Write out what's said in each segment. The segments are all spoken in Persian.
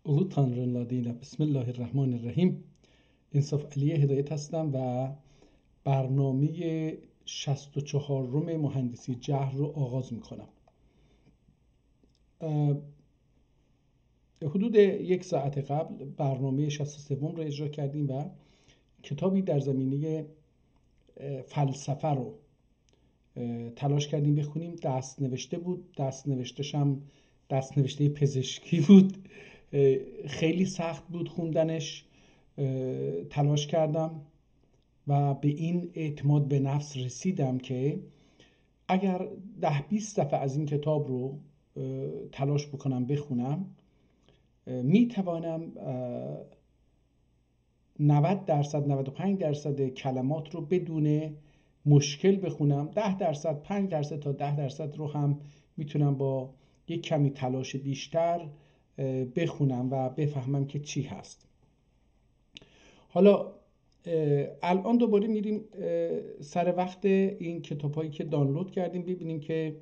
اولو تانرن لادینا. بسم الله الرحمن الرحیم. انصاف علی هدایت هستم و برنامه 64 مهندسی جهر رو آغاز میکنم. حدود 1 ساعت قبل برنامه 63 رو اجرا کردیم و کتابی در زمینه فلسفه رو تلاش کردیم بخونیم. دست نوشته بود، دست نوشته‌ش هم دست نوشته پزشکی بود. خیلی سخت بود خوندنش. تلاش کردم و به این اعتماد به نفس رسیدم که اگر 10-20 دفعه از این کتاب رو تلاش بکنم بخونم، میتوانم 90% 95% کلمات رو بدون مشکل بخونم. 10% 5% تا 10% رو هم میتونم با یک کمی تلاش بیشتر بخونم و بفهمم که چی هست. حالا الان دوباره میریم سر وقت این کتاب‌هایی که دانلود کردیم ببینیم که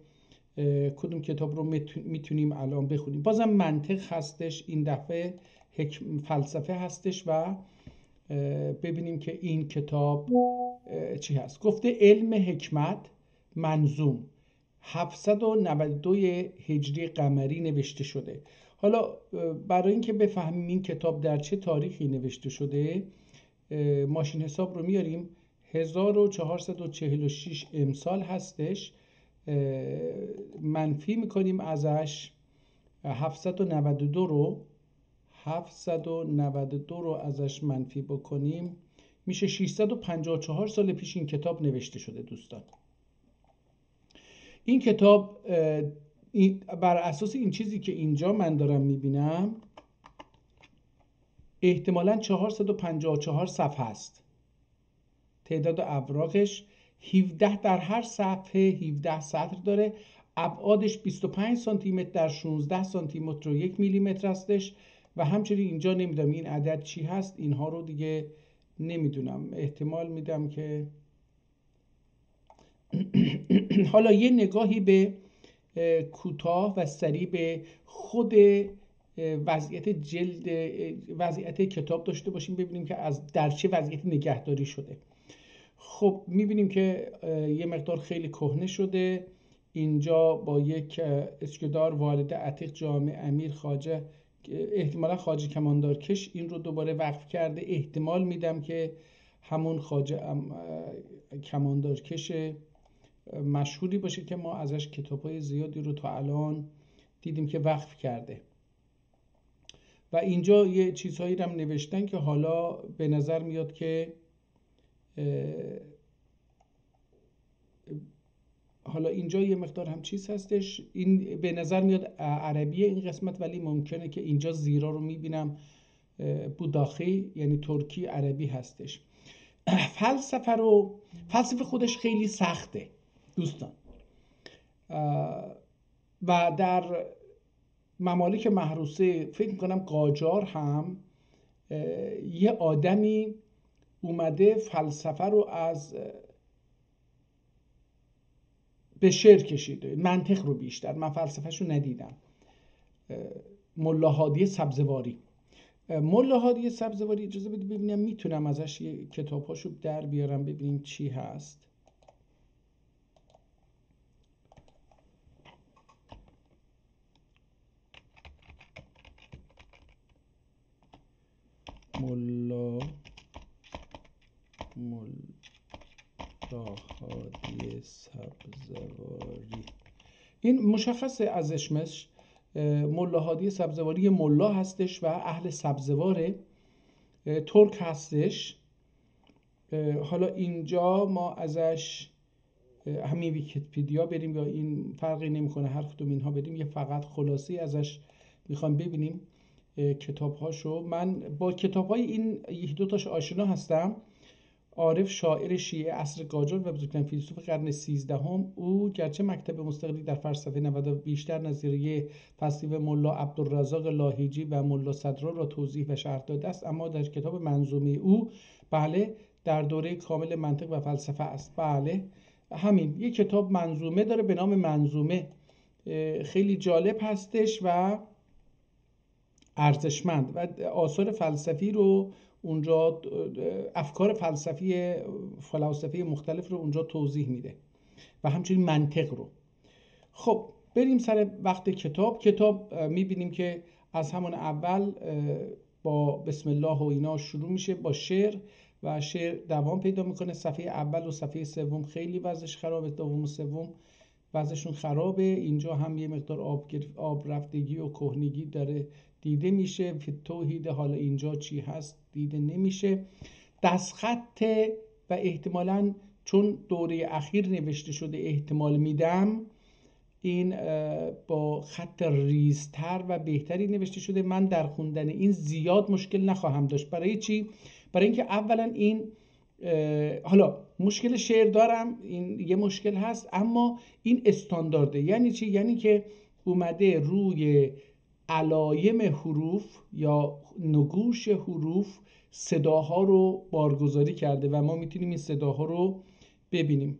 کدوم کتاب رو میتونیم الان بخونیم. بازم منطق هستش، این دفعه فلسفه هستش و ببینیم که این کتاب چی هست. گفته علم حکمت منظوم 792 هجری قمری نوشته شده. حالا برای اینکه بفهمیم این کتاب در چه تاریخی نوشته شده، ماشین حساب رو میاریم. 1446 امسال هستش، منفی میکنیم ازش 792 رو ازش منفی بکنیم میشه 654 سال پیش این کتاب نوشته شده. دوستان، این کتاب بر اساس این چیزی که اینجا من دارم میبینم احتمالاً 454 صفحه است. تعداد اوراقش 17 در هر صفحه 17 سطر داره. ابعادش 25 سانتی متر در 16 سانتی متر و 1 میلی متر هستش و همچنین اینجا نمیدونم این عدد چی هست، اینها رو دیگه نمیدونم، احتمال میدم که حالا یه نگاهی به کوتاه و سریع به خود وضعیت جلد وضعیت کتاب داشته باشیم، ببینیم که از در چه وضعیتی نگهداری شده. خب میبینیم که یه مقدار خیلی کهنه شده. اینجا با یک اسکدار والد عتیق جامع امیر خواجه، احتمالا خواجه کماندارکش این رو دوباره وقف کرده. احتمال میدم که همون خواجه کماندارکش مشهوری باشه که ما ازش کتاب‌های زیادی رو تا الان دیدیم که وقف کرده. و اینجا یه چیزهایی رو هم نوشتن که حالا به نظر میاد که حالا اینجا یه مقدار هم چیز هستش. این به نظر میاد عربیه این قسمت، ولی ممکنه که اینجا زیرا رو میبینم بوداخی یعنی ترکی عربی هستش. فلسفه خودش خیلی سخته دوستان و در ممالک محروسه فکر میکنم قاجار هم یه آدمی اومده فلسفه رو از به شعر کشیده، منطق رو بیشتر. من فلسفه‌شو ندیدم. ملا هادی سبزواری اجازه بدید ببینم میتونم ازش یه کتاب‌هاشو در بیارم ببینیم چی هست. ملا هادی سبزواری، این مشخصه از اسمش. ملا هادی سبزواری ملا هستش و اهل سبزواره، ترک هستش. حالا اینجا ما ازش همین ویکی‌پدیا بریم یا این فرقی نمیکنه، هر کدوم اینها بریم، یه فقط خلاصی ازش میخوام ببینیم کتاب‌هاشو. من با کتاب‌های این 1-2 تاش آشنا هستم. عارف شاعر شیعه عصر قاجار و بزرگترین فیلسوف قرن 13 او گرچه مکتب مستقلی در فلسفه نود بیشتر نظریه فلسفه ملا عبدالرزاق لاهیجی و ملا صدرا را توضیح و شرح داده است، اما در کتاب منظومه او بله در دوره کامل منطق و فلسفه است. بله همین یک کتاب منظومه داره به نام منظومه، خیلی جالب هستش و ارزشمند و آثار فلسفی رو اونجا، افکار فلسفی مختلف رو اونجا توضیح میده و همچنین منطق رو. خب بریم سر وقت کتاب میبینیم که از همون اول با بسم الله و اینا شروع میشه با شعر و شعر دوام پیدا میکنه. صفحه اول و صفحه سوم خیلی وضعش خرابه، دوم و سوم وضعشون خرابه. اینجا هم یه مقدار آب رفتگی و کهنگی داره دیده میشه. فی توحید، حالا اینجا چی هست دیده نمیشه. دستخط و احتمالاً چون دوره اخیر نوشته شده احتمال میدم این با خط ریزتر و بهتری نوشته شده. من در خوندن این زیاد مشکل نخواهم داشت. برای چی؟ برای اینکه اولا این حالا مشکل شعر دارم، این یه مشکل هست، اما این استاندارده. یعنی چی؟ یعنی که اومده روی علایم حروف یا نگوش حروف صداها رو بارگذاری کرده و ما میتونیم این صداها رو ببینیم.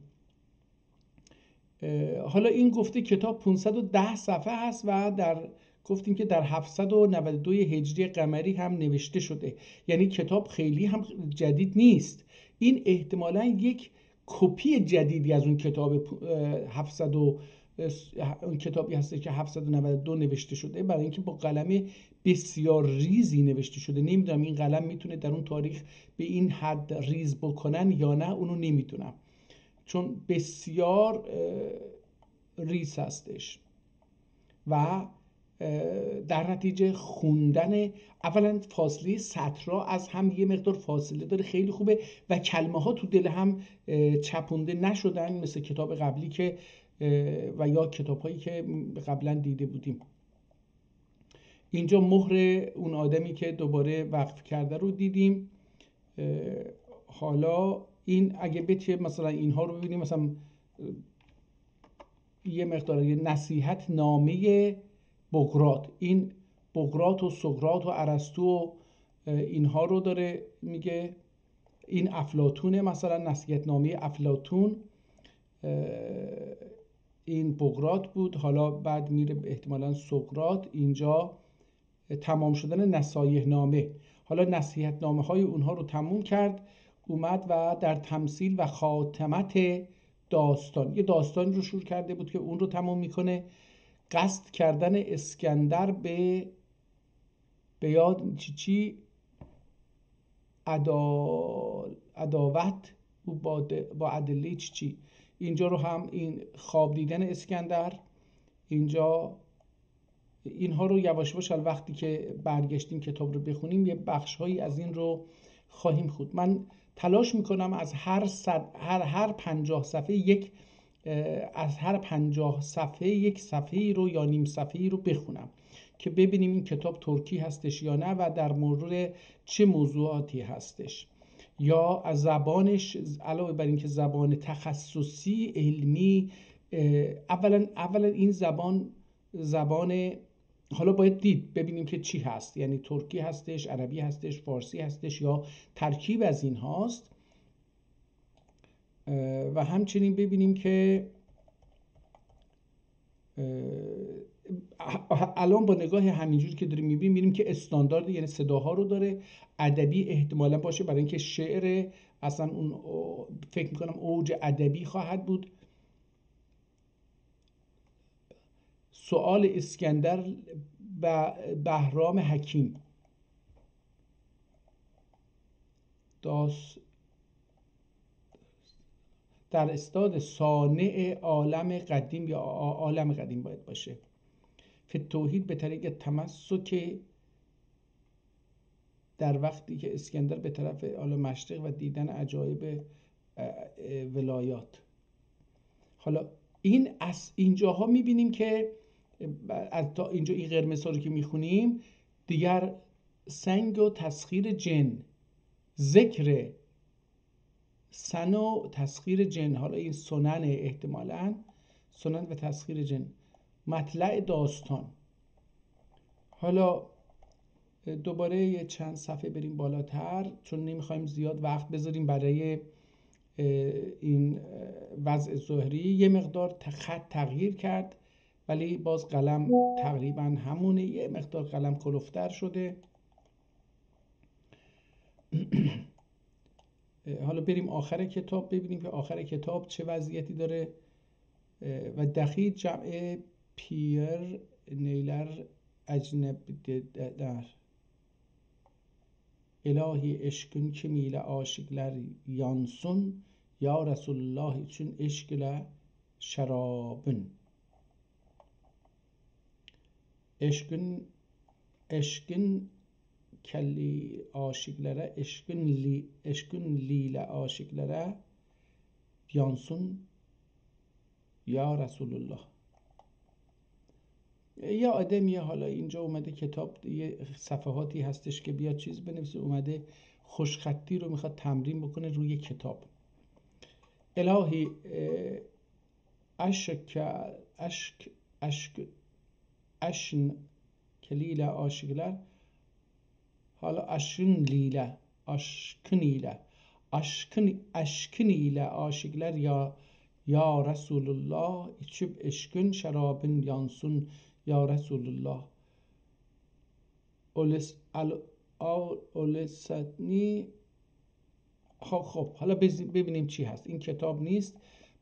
حالا این گفته کتاب 510 صفحه هست و گفتیم که در 792 هجری قمری هم نوشته شده، یعنی کتاب خیلی هم جدید نیست. این احتمالاً یک کپی جدیدی از اون کتاب اون کتابی هست که 792 نوشته شده، برای اینکه با قلم بسیار ریزی نوشته شده. نمیدونم این قلم میتونه در اون تاریخ به این حد ریز بکنن یا نه، اونو نمیدونم، چون بسیار ریز هستش و در نتیجه خوندن اولا فاصله سطرها از هم یه مقدار فاصله داره، خیلی خوبه و کلمه ها تو دل هم چپونده نشدن مثل کتاب قبلی که و یا کتاب هایی که قبلا دیده بودیم. اینجا مهر اون آدمی که دوباره وقف کرده رو دیدیم. حالا این اگه بشه مثلا اینها رو ببینیم، مثلا یه مقدار نصیحت نامه بقراط، این بقراط و سقراط و ارسطو و اینها رو داره میگه. این افلاطونه، مثلا نصیحت نامه افلاطون این بقراط بود. حالا بعد میره احتمالاً سقراط. اینجا تمام شدن نصایح نامه. حالا نصیحت نامه های اونها رو تموم کرد، اومد و در تمثیل و خاتمت داستان، یه داستان رو شروع کرده بود که اون رو تمام میکنه. قصد کردن اسکندر به یاد چی عداوت با ادله چی. اینجا رو هم این خواب دیدن اسکندر. اینجا اینها رو یواش یواش وقتی که برگشتیم کتاب رو بخونیم یه بخش‌هایی از این رو خواهیم خوند. من تلاش میکنم از هر 50 صفحه یک صفحه رو یا نیم صفحه‌ای رو بخونم که ببینیم این کتاب ترکی هستش یا نه و در مورد چه موضوعاتی هستش، یا از زبانش علاوه بر این که زبان تخصصی علمی، اولا این زبان حالا باید دید ببینیم که چی هست، یعنی ترکی هستش، عربی هستش، فارسی هستش یا ترکیب از این هاست. و همچنین ببینیم که الان با نگاه همینجوری که داریم میبینیم که استاندارد، یعنی صداها رو داره. ادبی احتمالا باشه برای اینکه شعر اصلا اون فکر میکنم اوج ادبی خواهد بود. سؤال اسکندر و بهرام حکیم، در استاد صانع عالم قدیم یا عالم قدیم باید باشه. فی توحید به طریق تمسک، در وقتی که اسکندر به طرف آل مشرق و دیدن عجایب ولایات. حالا این از اینجاها میبینیم که تا اینجا این قرمز ها رو که میخونیم دیگر سنگ و تسخیر جن، ذکر سن و تسخیر جن. حالا این سنن، احتمالاً سنن و تسخیر جن، مطلع داستان. حالا دوباره یه چند صفحه بریم بالاتر چون نمیخوایم زیاد وقت بذاریم برای این وضع ظاهری. یه مقدار خط تغییر کرد ولی باز قلم تقریبا همونه، یه مقدار قلم کلفتر شده. حالا بریم آخر کتاب ببینیم که آخر کتاب چه وضعیتی داره. و دقیق جمع پیر نیلر اجنب در الهی اشکن که میله عاشقler yansın ya Resulullah için eşkile şarabın. Eşkın kelli aşıklara, eşkın lile aşıklara yansın یا رسول الله. یا آدمیه، حالا اینجا اومده کتاب یه صفحاتی هستش که بیاد چیز بنویسه، اومده خوشخطی رو میخواد تمرین بکنه روی کتاب. الهی اشن کلیل عاشقler، حالا aşkın ile aşıklar ya Resulullah içip eşkın şarabın yansın ya Resulullah. اولستنی. خب حالا ببینیم چی هست. این کتاب نیست.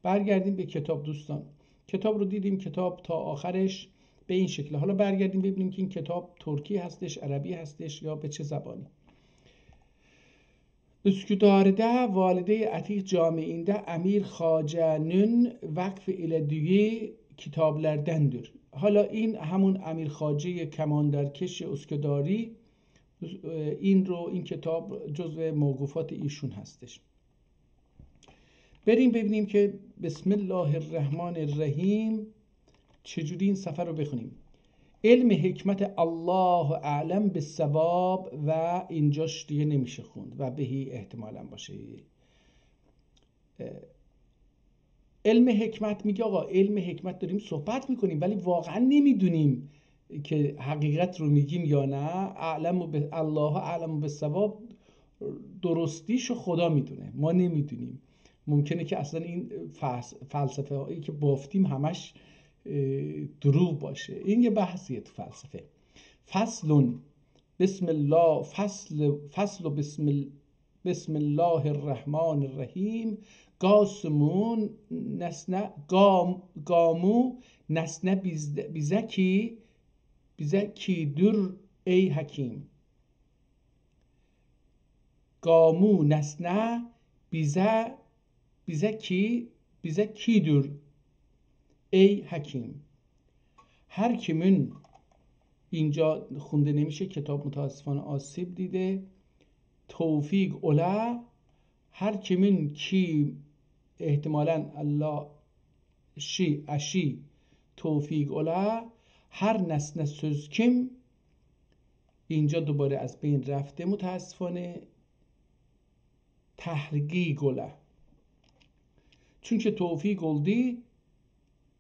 برگردیم به کتاب دوستان. کتاب رو دیدیم، کتاب تا آخرش به این شکل. حالا برگردیم ببینیم که این کتاب ترکی هستش، عربی هستش یا به چه زبانی. Üsküdar'da Valide Atik Camii'nde Amir Xacə'nin vakf elediği kitaplardandır. حالا این همون امیر خواجه کماندارکش اسکداری، این کتاب جزو موقوفات ایشون هستش. بریم ببینیم که بسم الله الرحمن الرحیم چجوری این صفحه رو بخونیم. علم حکمت الله اعلم بالصواب، و اینجاش دیگه نمیشه خوند و بهی احتمالاً باشه. علم حکمت میگه آقا علم حکمت داریم صحبت میکنیم ولی واقعا نمیدونیم که حقیقت رو میگیم یا نه. الله اعلم بالصواب درستیشو خدا میدونه، ما نمیدونیم. ممکنه که اصلا این فلسفه هایی که بافتیم همش دروغ باشه. این یه بحثیه تو فلسفه. فصل بسم الله بسم الله الرحمن الرحیم قاسمون گامو نسنه بیزکی در ای حکیم. گامو نسنه بیزکی در ای حکیم. هر کیمون، اینجا خونده نمیشه، کتاب متاسفانه آسیب دیده. توفیق اوله، هر کیمون کی احتمالاً الله اشی توفیق اوله. هر نسنه söz kim، اینجا دوباره از بین رفته متاسفانه. تحقیق اوله، چون که توفیق oldu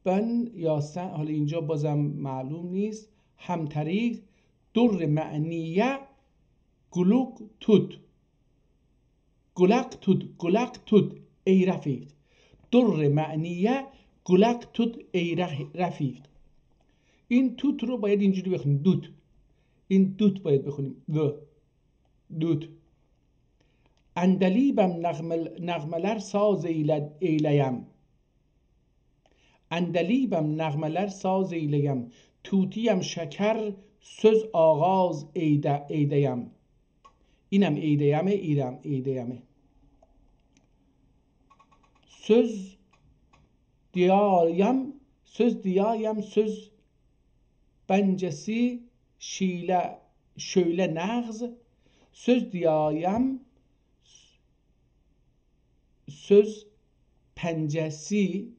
ben یا sen، حالا اینجا بازم معلوم نیست. همطریق در معنیه گلوک تود ای رفیق. در معنیه گلک تود ای رفیق. این توت رو باید اینجوری بخونیم، دوت. این دوت باید بخونیم، دوت. اندلیبم نغملر ساز ایلیم. اندلیبم نغملر ساز ایلیم. توتیم شکر söz آغاز ایدیم. اینم ایدیمه. Söz diyayım söz bencesi şöyle nağz. Söz diyayım söz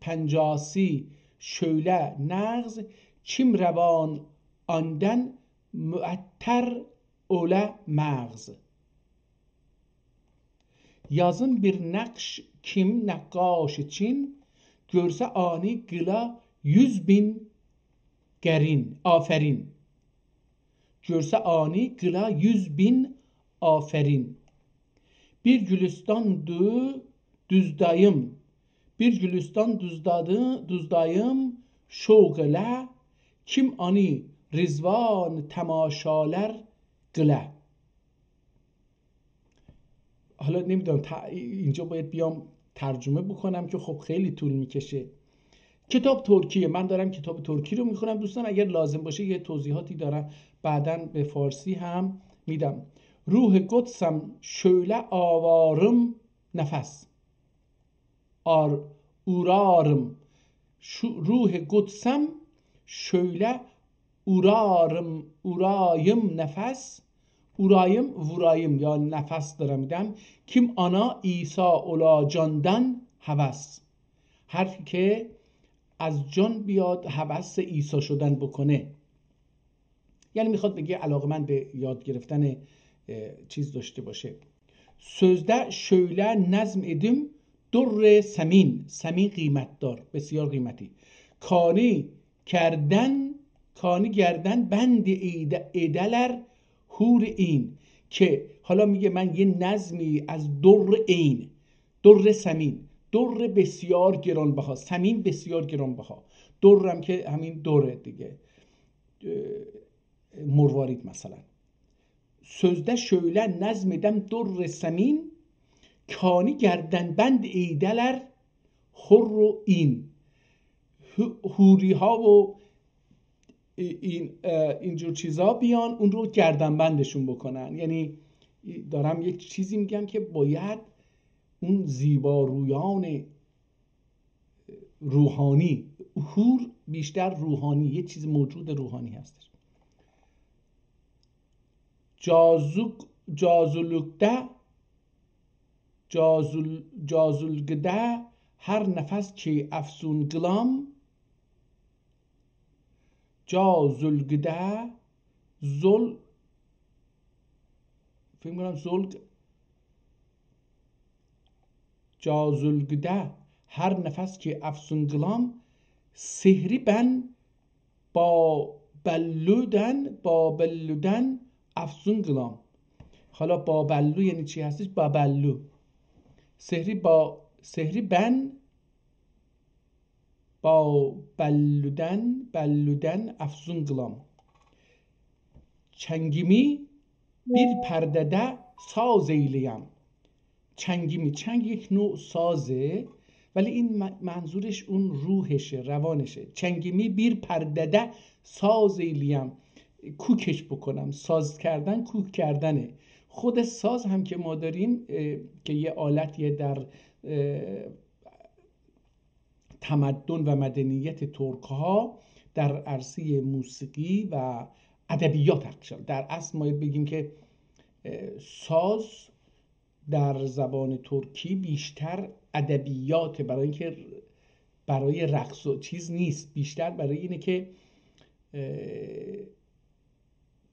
pencasi şöyle nağz. Çim revan anden müetter ole mağz. Yazın bir nakş kim nakkaş için görse ani gıla 100.000 gerin aferin. Görse ani gıla 100.000 aferin. Bir gülistan düzdayım. Bir gülistan düzdayım şoğla کیم آنی رزوان تماشالر گله. حالا نمیدونم اینجا باید بیام ترجمه بکنم که خب خیلی طول میکشه. کتاب ترکیه، من دارم کتاب ترکی رو میخونم. دوستان اگر لازم باشه یه توضیحاتی دارم بعداً به فارسی هم میدم. روح قدسم شöyle آوارم نفس اورارم. روح قدسم şöyle اوراییم نفس. اورایم یا نفس دارم میدم. کیم آنا ایسا اولا جاندن هوس. حرفی که از جان بیاد هوس عیسی شدن بکنه. یعنی میخواد بگه علاقمند به یاد گرفتن چیز داشته باشه. sözde şöyle نظم edim در سمین. سمین قیمت دار، بسیار قیمتی. کانی گردن بند ایدلر هور این. که حالا میگه من یه نظمی از در این، در سمین، در بسیار گرانبها، سمین بسیار گرانبها، درم که همین دره دیگه، مروارید مثلا. sözde şöyle نظمدم در سمین کانی گردن بند ایدلر خور و این. هوری ها و اینجور چیزا بیان اون رو گردنبندشون بکنن. یعنی دارم یک چیزی میگم که باید اون زیبارویان روحانی، هور بیشتر روحانی، یه چیز موجود روحانی هستش. جازولگده هر نفس که افسون گلام. جازولگده فکر کنم جازولگده هر نفس که افسون گلام. سحری بن با بلودن افسون گلام. حالا با بلو یعنی چی هستش؟ با بلو. سحری بن با بلودن افسون گلام. چنگیمی bir perdede saz eyleyem. چنگیمی، چنگ یک نوع سازه ولی این منظورش اون روحشه، روانشه. چنگیمی bir perdede saz eyleyem، کوکش بکنم. ساز کردن، کوک کردنه. خود ساز هم که ما داریم که یه آلتیه در تمدن و مدنیت ترک ها در عرصه موسیقی و ادبیات. در اصل ما بگیم که ساز در زبان ترکی بیشتر ادبیات، برای اینکه برای رقص و چیز نیست، بیشتر برای اینه که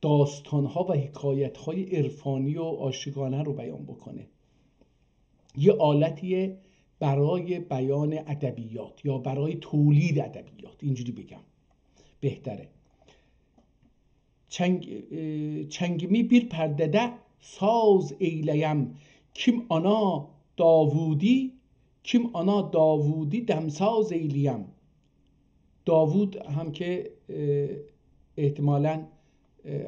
داستان‌ها و حکایت‌های عرفانی و عاشقانه رو بیان بکنه. یه آلتیه برای بیان ادبیات یا برای تولید ادبیات، اینجوری بگم بهتره. چنگمی bir perdede saz eyleyem kim ana داوودی دمساز eyleyem. داوود هم که احتمالاً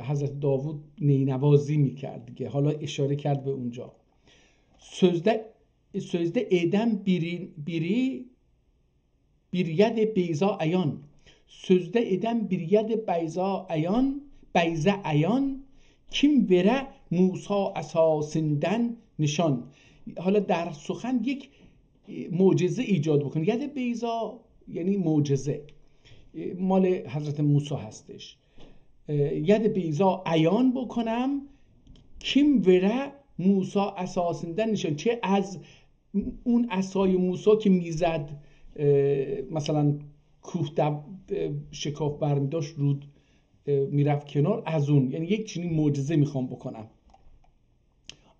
حضرت داوود نینوازی میکرد دیگه، حالا اشاره کرد به اونجا. sözde eden biri bir ید بیضا عیان. sözde eden bir ید بیضا عیان kim vere موسی اساسیندن نشان. حالا در سخن یک معجزه ایجاد بکنه. ید بیضا یعنی معجزه، مال حضرت موسی هستش. ید بیضا عیان بکنم کیم وره موسی اساسیندن نشان. چه از اون عصای موسی که میزد مثلا کوه شکاف برمی داشت رود میرفت کنار، از اون، یعنی یک چنین معجزه میخوام بکنم.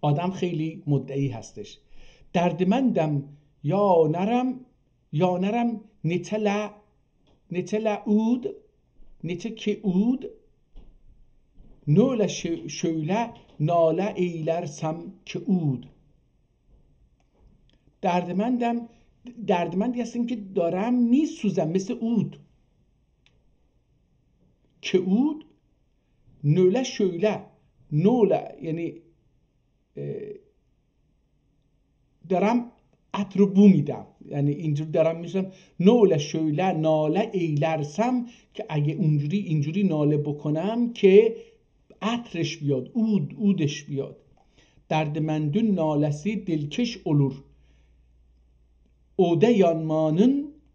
آدم خیلی مدعی هستش. دردمندم یا نرم نتل اود که اود نول شöyle ناله ایلرسم که اود. دردمندی هستیم که دارم میسوزم مثل اود. که اود نوله شویله. نوله یعنی دارم عطر رو بو میدم، یعنی اینجور دارم میشم نوله شویله ناله ایلرسم که اگه اینجوری ناله بکنم که عطرش بیاد، اودش بیاد. دردمندون نالسی دلکش olur. اوده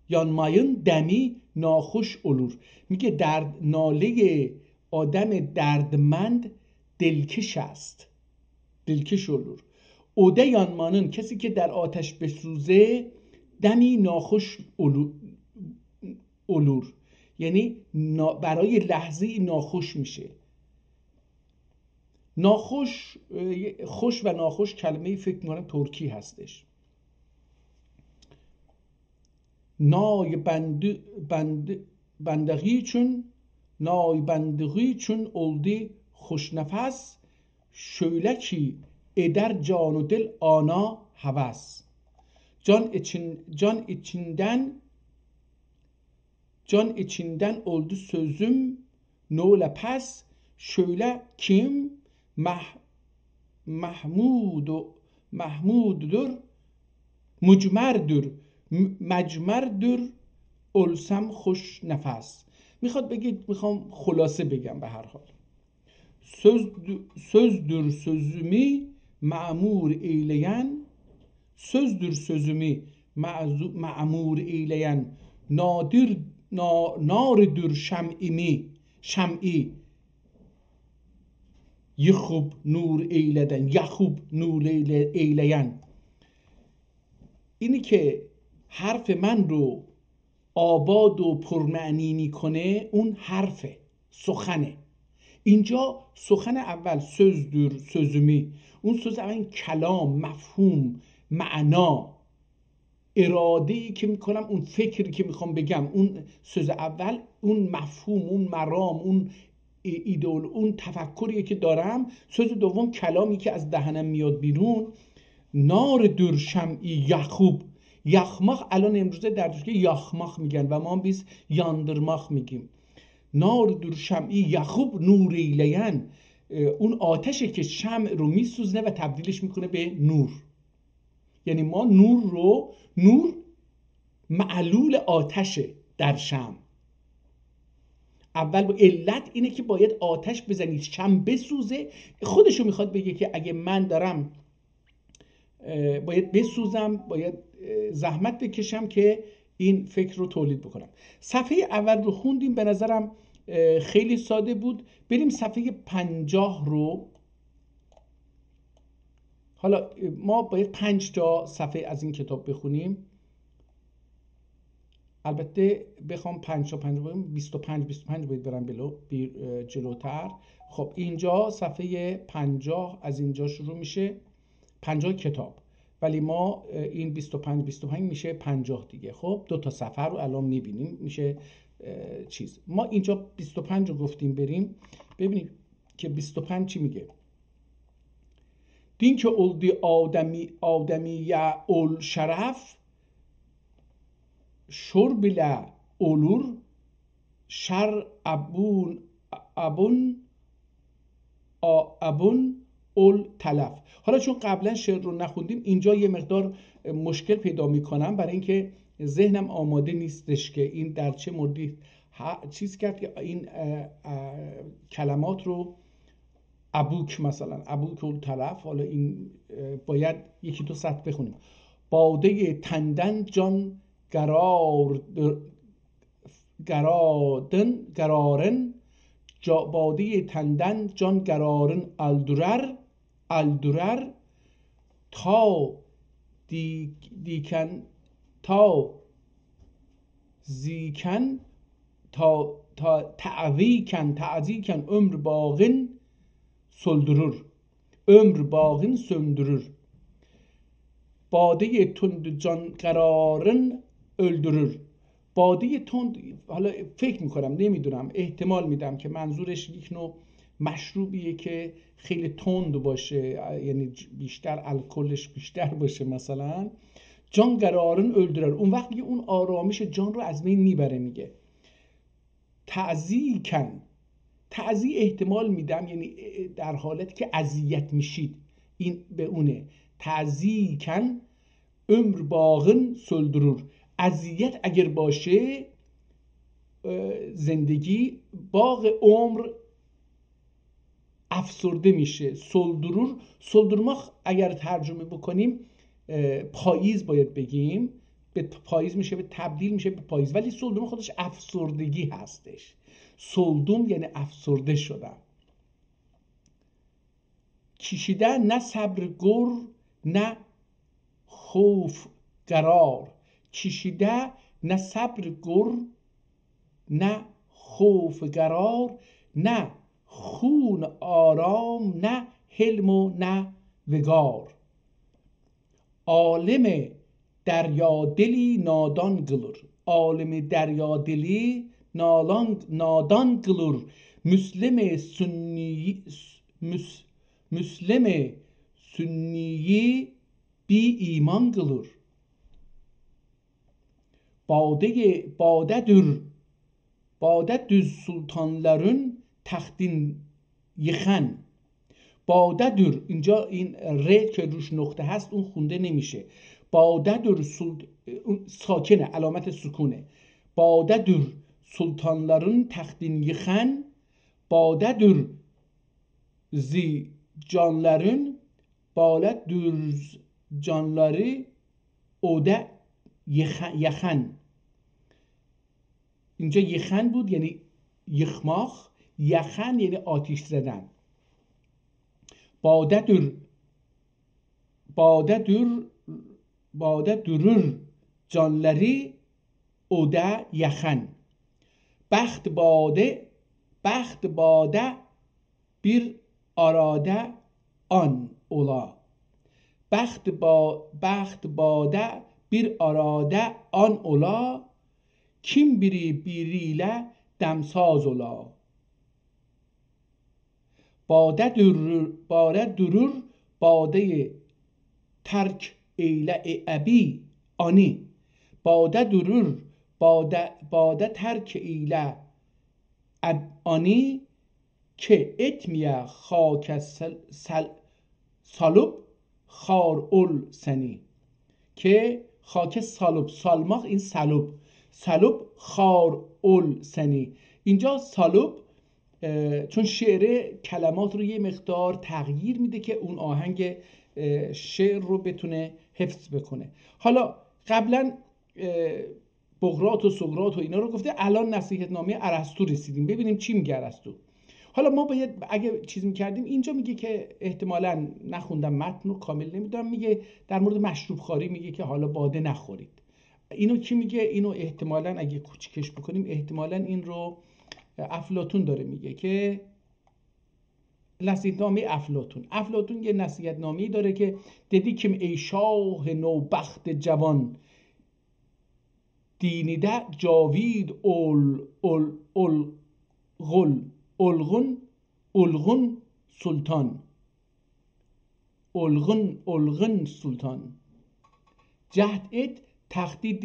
یانمایın دمی ناخوش olur. میگه ناله آدم دردمند دلکش است، دلکش olur. اوده یانمانن کسی که در آتش بسوزه دمی ناخوش olur. یعنی برای لحظه ناخوش میشه. ناخوش، خوش و ناخوش کلمه فکر میکنم ترکی هستش. نای بندگی چون oldu خوش نفس şöyle ki eder can و دل آنا هوس. Can içinden oldu sözüm nole pes şöyle kim Mahmuddur مجمردر olsam خوش نفس. میخوام خلاصه بگم. به هر حال sözdür sözümü ma'mur eyleyen، sözdür sözümü ma'mur eyleyen، nardür şem'i yıkıp nur eyleden، یخوب نور eyleyen. اینی که حرف من رو آباد و پرمعنی میکنه اون حرفه، سخنه. اینجا سخن اول sözdür sözümü، اون söz اول کلام، مفهوم، معنا، اراده‌ای که میکنم، اون فکری که میخوام بگم، اون söz اول، اون مفهوم، اون مرام، اون ایدئول، اون تفکریه که دارم. söz دوم کلامی که از دهنم میاد بیرون. nardür şem'i یخوب، یخماخ الان امروزه در ترکیه یخماخ میگن و ما بیز یاندırmak میگیم. nardür şem'i یخوب نور ایلین، اون آتشه که شمع رو میسوزنه و تبدیلش میکنه به نور. یعنی ما نور معلول آتشه در شمع. اول با علت اینه که باید آتش بزنید، شمع بسوزه. خودشو میخواد بگه که اگه من دارم باید بسوزم، باید زحمت بکشم که این فکر رو تولید بکنم. صفحه اول رو خوندیم، به نظرم خیلی ساده بود. بریم صفحه 50 رو. حالا ما باید 5 تا صفحه از این کتاب بخونیم. البته بخوام 5 تا 25 باید برم جلوتر. خب اینجا صفحه 50 از اینجا شروع میشه، 50 کتاب، ولی ما این 25 میشه 50 دیگه. خب 2 تا صفحه رو الان میبینیم میشه ما اینجا 25 رو گفتیم. بریم ببینیم که 25 چی میگه. دین که اولدی آدمی یا اول شرف شربله اولور شر ابون اول تلف. حالا چون قبلا شعر رو نخوندیم اینجا یه مقدار مشکل پیدا میکنم، برای اینکه ذهنم آماده نیستش که این در چه موردی چیز کرد که این کلمات رو ابوک، مثلا ابوک اول تلف، حالا این باید 1-2 سطر بخونیم. باده تندن جان قرارن باده تندن جان قرارن الدرر تا دیکن تا زیکن تا تعزیکن ömür bağın söndürür. باده تند جان قرارن öldürür. باده تند، حالا فکر میکنم، نمیدونم، احتمال میدم که منظورش یک نوع مشروبیه که خیلی تند باشه، یعنی بیشتر الکلش بیشتر باشه مثلا. جان قرارن öldürür، اون وقتی اون آرامش جان رو از بین میبره. میگه تعزیکن تعزی احتمال میدم، یعنی در حالتی که اذیت میشید، این به اونه. تعزی کن عمر باغن سلدرور. اذیت اگر باشه زندگی، باغ عمر افسرده میشه. سلدرور ما اگر ترجمه بکنیم پاییز باید بگیم، به پاییز میشه، به تبدیل میشه به پاییز، ولی سلدرور خودش افسردگی هستش. سلدوم یعنی افسرده شدن. کشیده نه صبر گر نه خوف قرار. کشیده نه صبر گر نه خوف قرار. نه خون آرام نه حلم و نه وگار. عالم دریادلی نادان قılır. عالم دریادلی نادان قılır. Müslüm sünniyi bir iman kılır. Badedir sultanların taxtin yıkan. Badedir، اینجا این ر که روش نقطه هست اون خونده نمیشه. badedir ساکنه، علامت سکونه. badedir sultanların taxtin yıkan. badedir canların balet dürz canları oda یخن. اینجا یخن بود یعنی یخماخ، یخن یعنی آتیش زدن. باده دürür canları oda یخن. بخت باده bir arada an ola. بخت باده bir arada an ola. Kim biriyle demsaz ola. Bade durur bade terk eyle ebi ani. Bade durur bade terk eyle ani که اتمیه خاک سالوب خار اول سنی. که خاک سالماخ این سالوب خار اول سنی. اینجا سالوب چون شعر کلمات رو یه مقدار تغییر میده که اون آهنگ شعر رو بتونه حفظ بکنه. حالا قبلا بقراط و سقراط و اینا رو گفته، الان نصیحتنامه ارسطو رسیدیم. ببینیم چی میگه ارسطو. حالا ما باید اگه چیز میکردیم، اینجا میگه که احتمالاً نخوندم متن رو کامل نمیدونم، میگه در مورد مشروب خواری میگه که حالا باده نخورید. اینو کی میگه؟ اینو احتمالاً اگه کوچیکش بکنیم احتمالاً این رو افلاطون داره میگه که نصیحتنامه افلاطون یه نصیحتنامه‌ای داره که دیدیکم ای شاه نوبخت جوان دینیده جاوید الغن سلطان. جهد et تختی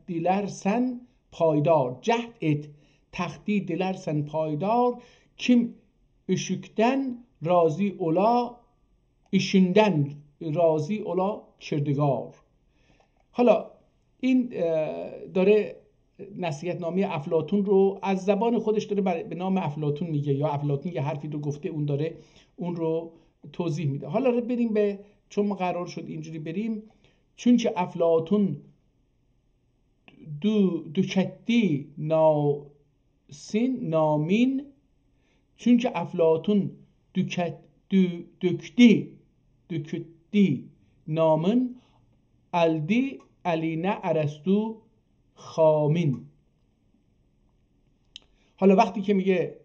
dilersen پایدار. جهد et تختی dilersen پایدار. kim üşükten razı ola işinden razı ola کردگار. حالا این داره نصیحتنامه افلاطون رو از زبان خودش داره به نام افلاطون میگه، یا افلاطون یه حرفی رو گفته اون داره اون رو توضیح میده. حالا بریم به، چون ما قرار شد اینجوری بریم، چون که افلاطون دوکتی نامین. چون که افلاطون دکتی نامن الدی علینه ارسطو خامین. حالا وقتی که میگه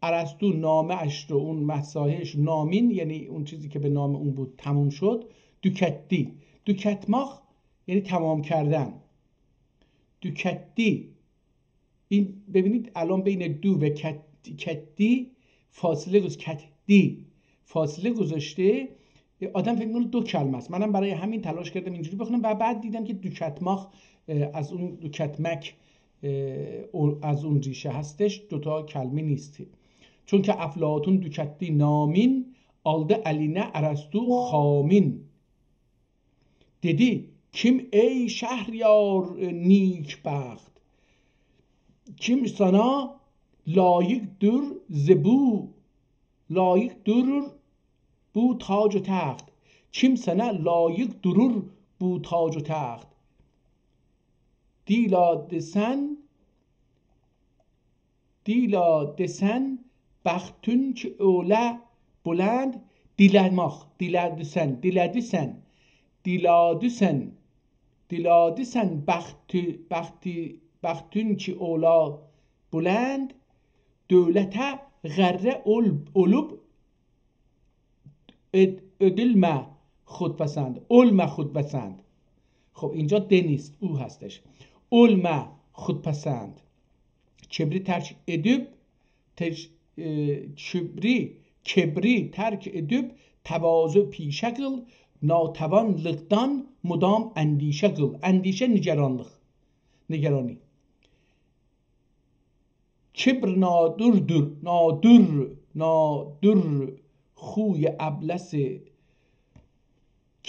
ارسطو نامه اش رو، اون مساحش نامین یعنی اون چیزی که به نام اون بود تموم شد. دوکتماخ یعنی تمام کردن. دوکتی، این ببینید الان بین دو و کتی فاصله گذاشته. آدم فکر می‌کنه دو کلمه است. منم برای همین تلاش کردم اینجوری بخونم و بعد دیدم که دوکتماخ از اون دوکتمک از اون ریشه هستش، دوتا کلمه نیست. چون که افلاطون دوکتی نامین aldı eline ارسطو خامین. dedi kim ey şehriyar نیکبخت kim sana layıktır zebu layık durur bu tac و تخت kim sana layık durur bu tac و تخت دیلا دسن بختون که اوله بلند دیلدماخ دیلادسن بختون که اولا بلند دولته غره اولوب ادلمه خودپسند علم خودپسند. خب اینجا د نیست او هستش. علم خودپسند کبری ترک ادوب کبری ترک ادوب تواضع پیشه قıl ناتوانlıktan مدام اندیشه قıl. اندیشه نگرانی. کبر نادر خوی ابلس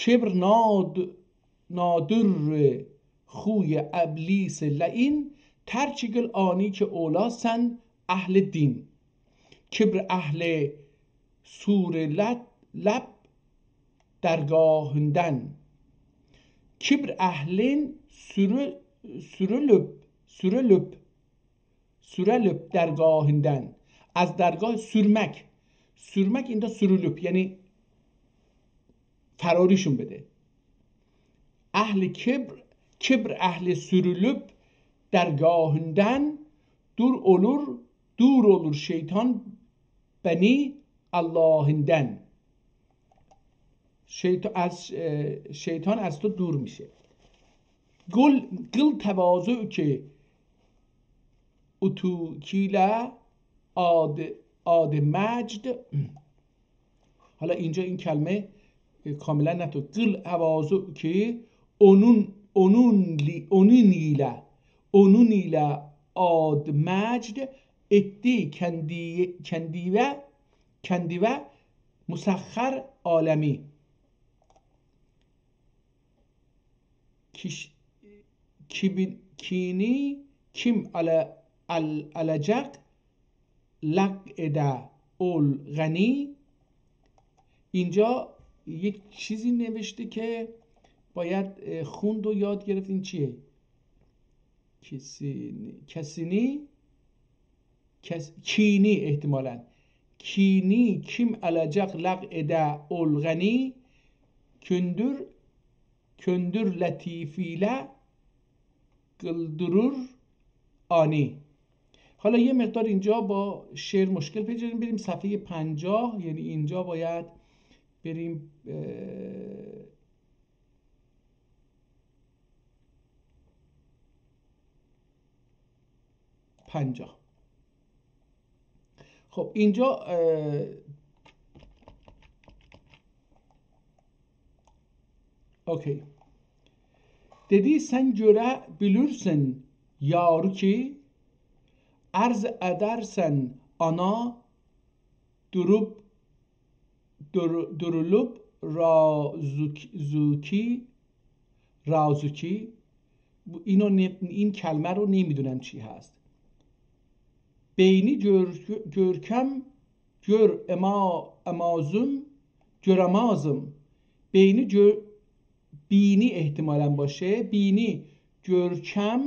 کبر نادر خوی ابلیس لعین ترچگل آنی که اولاسن اهل دین. کبر اهل سور لب درگاهندن کبر اهلin sürülüp dergahından از درگاه sürmek اینجا sürülüp یعنی فراریشون بده. اهل کبر اهل sürülüp dergahından دور olur şeytan beni Allah'ından. şeytan از تو دور میشه. قل تواضع که اتوکیله آد مجد. حالا اینجا این کلمه کاملا نتو. قل تواضع که onunile ad mecd etti kendi ve musahhar alemi. Kini kim alacak lak ede ol gani. اینجا یک چیزی نوشته که باید خوند و یاد گرفت. این چیه؟ کینی احتمالاً. کینی kim alacak lak ede ol gani köndür latifiyle قلدرور آنی. حالا یه مقدار اینجا با شعر مشکل پیدا کردیم. بریم صفحه 50. یعنی اینجا باید بریم 50. خب اینجا اوکی. Dedi sen göre bilirsin yar ki arz edersen ana durulup razuki. این کلمه رو نمیدونم چی هست. بینی görkem göremazım. بینی احتمالاً باشه. بینی görkem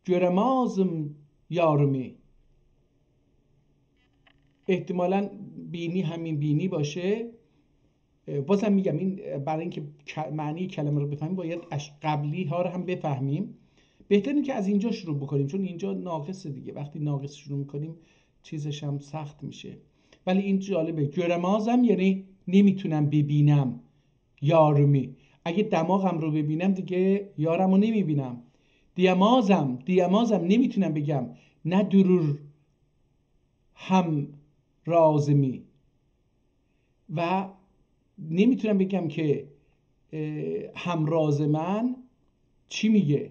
göremazım یارمی. احتمالاً بینی همین بینی باشه. بازم میگم این برای اینکه معنی کلمه رو بفهمیم باید قبلی ها رو هم بفهمیم. بهتره که از اینجا شروع بکنیم چون اینجا ناقصه دیگه. وقتی ناقص شروع میکنیم چیزش هم سخت میشه. ولی این جالبه. göremazم یعنی نمیتونم ببینم یارمی. اگه دماغم رو ببینم دیگه یارم رو نمیبینم. دیامازم نمیتونم بگم نه درور هم رازمی و نمیتونم بگم که همراز من چی میگه.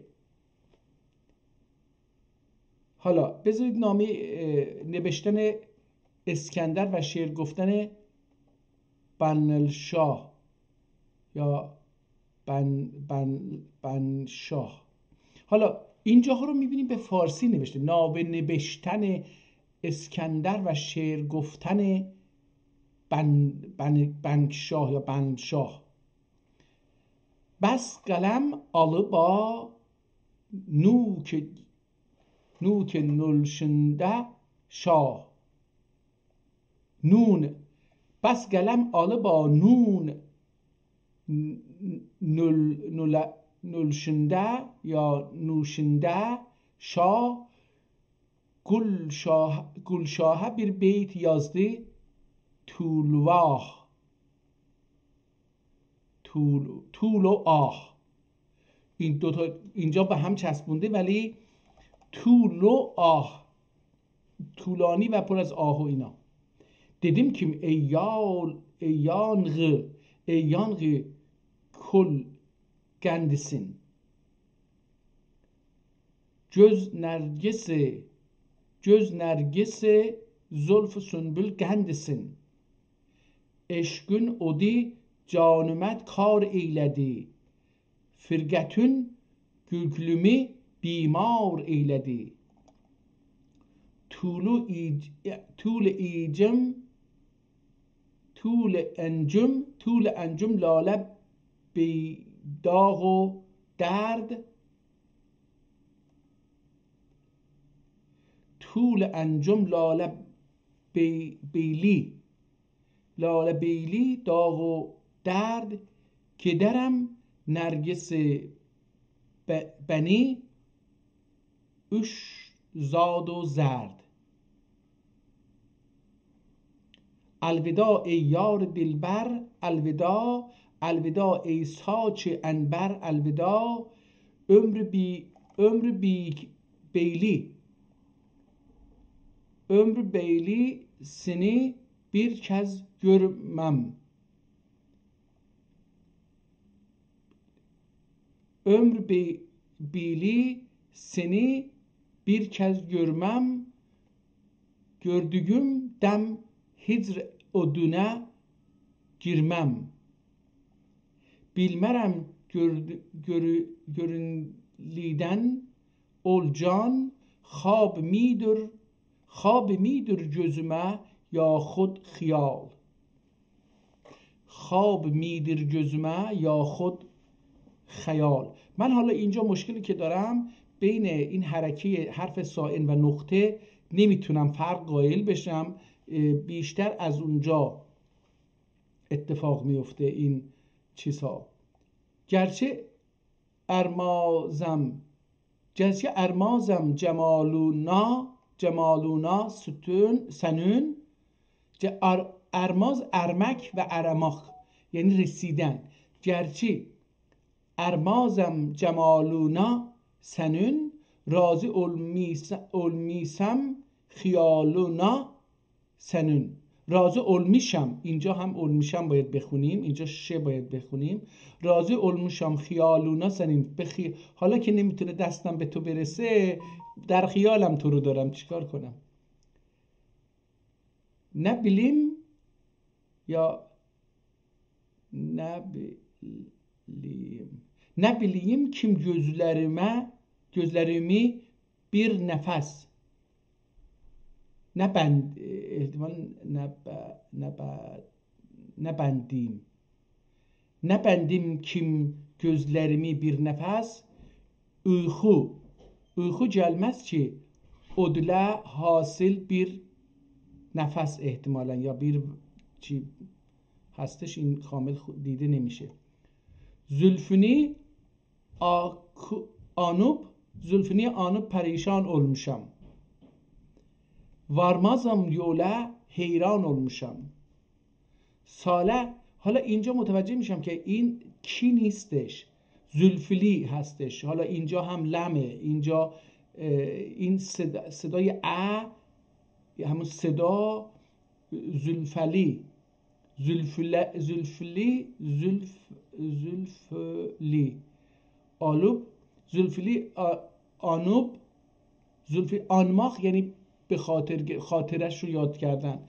حالا بذارید نامه نوشتن اسکندر و شعر گفتن بنالشاه یا بنشاه. حالا اینجاها رو میبینیم به فارسی نوشته، نامه نوشتن اسکندر و شعر گفتن بنشاه یا بنشاه. بس قلم با نوک نلشنده شاه. نون بس قلم با نون نلشنده یا نوشنده شاه. گلشاه bir بیت یازده طولواه. طول و آه، این دوتا اینجا به هم چسبونده، ولی طول و آه، طولانی و پر از آه و اینا. دیدیم که ایانغ کل گندسین. جز نرگس زلف سنبل گندسین. Eşkün odi canımet kar eyledi. Firgetün gülgülümü bimar eyledi. طول encüm lale beydağ و درد. طول encüm lale بیلی داغ و درد. که درم نرگس بنی اش زاد و زرد. الوداع ای یار دلبر الوداع. الوداع ای ساچ عنبر الوداع. عمر بیلی seni bir kez görmem. Ömr bili seni bir kez görmem. Gördüğüm dem hicr oduna girmem. Bilmerem görünliden ol can. خواب میدر gözüme یا خود خیال. خواب میدر gözüme یا خود خیال. من حالا اینجا مشکلی که دارم بین این حرکه حرف ساکن و نقطه نمیتونم فرق قائل بشم، بیشتر از اونجا اتفاق میفته این چیزها. گرچه ارمازم جمالونا سنون. ارماز ارمک و ارماخ یعنی رسیدن. گرچه ارمازم جمالونا سنون. رازی اولمیسم خیالونا سنون. رازی اولمیشم، اینجا هم اولمیشم باید بخونیم، اینجا شه باید بخونیم. رازی اولمیشم خیالونا سنون. حالا که نمیتونه دستم به تو برسه، در خیالم تو رو دارم، چیکار کنم؟ نه بلیم یا نه bileyim kim gözlerimi bir nefes نبندیم kim gözlerimi bir nefes. Uyku gelmez ki ödüle حاصل bir nefes احتمالا یا bir چی هستش، این کامل دیده نمیشه. زلفünü anıp perişan olmuşam. Varmazam yola heyran olmuşam. ساله، حالا اینجا متوجه میشم که این کی نیستش، زلفلی هستش. حالا اینجا هم لمه، اینجا این صدای ا همون صدا زلفلی آلوب زلفلی آنوب زلفی آنماخ یعنی به خاطرش رو یاد کردن.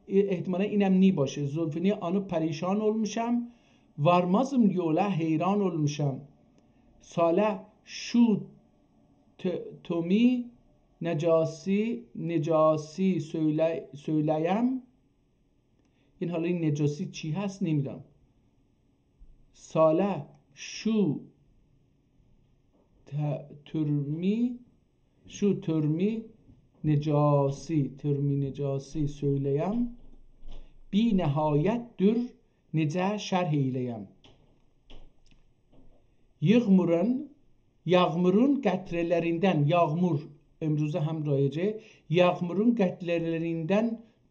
احتمالا اینم نی باشه. زلفینی آنو پریشان olmuşam varmazım yola heyran olmuşam ساله شو تومی نجاسی söyleyem. این حالا این نجاسی چی هست نمیدونم. ساله شو ترمی نجاسی söyleyem بی نهایت در nece şerh eyleyem. Yağmurun qətrəlerindən, yağmur ömrüzə həm rayicə, yağmurun qətrəlerindən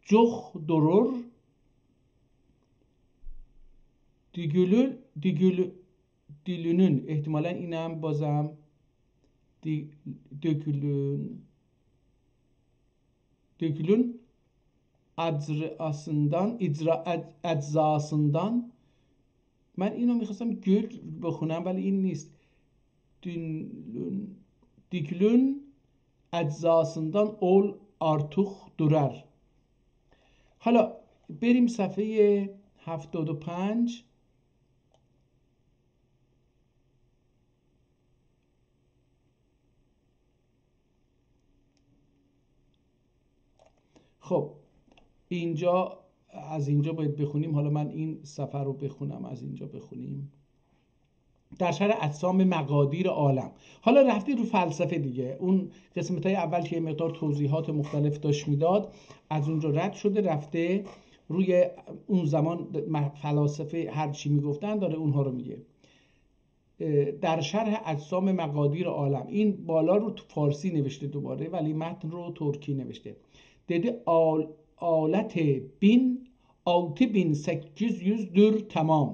çox durur. Dülünün, ehtimalen inəm bazam, dökülün eczasından. من اینو میخواستم گل بخونم ولی این نیست. Dökülün eczasından ol artıq durar. حالا بریم صفحه 75. خب اینجا از اینجا باید بخونیم. حالا من این صفحه رو بخونم، از اینجا بخونیم. در شرح اجسام مقادیر عالم. حالا رفتی رو فلسفه دیگه. اون قسمت‌های اول که مقدار توضیحات مختلف داشت میداد از اونجا رد شده، رفته روی اون زمان فلاسفه هر چی میگفتن داره اونها رو میگه. در شرح اجسام مقادیر عالم، این بالا رو تو فارسی نوشته دوباره ولی متن رو ترکی نوشته. dedi alet 6800'dür tamam.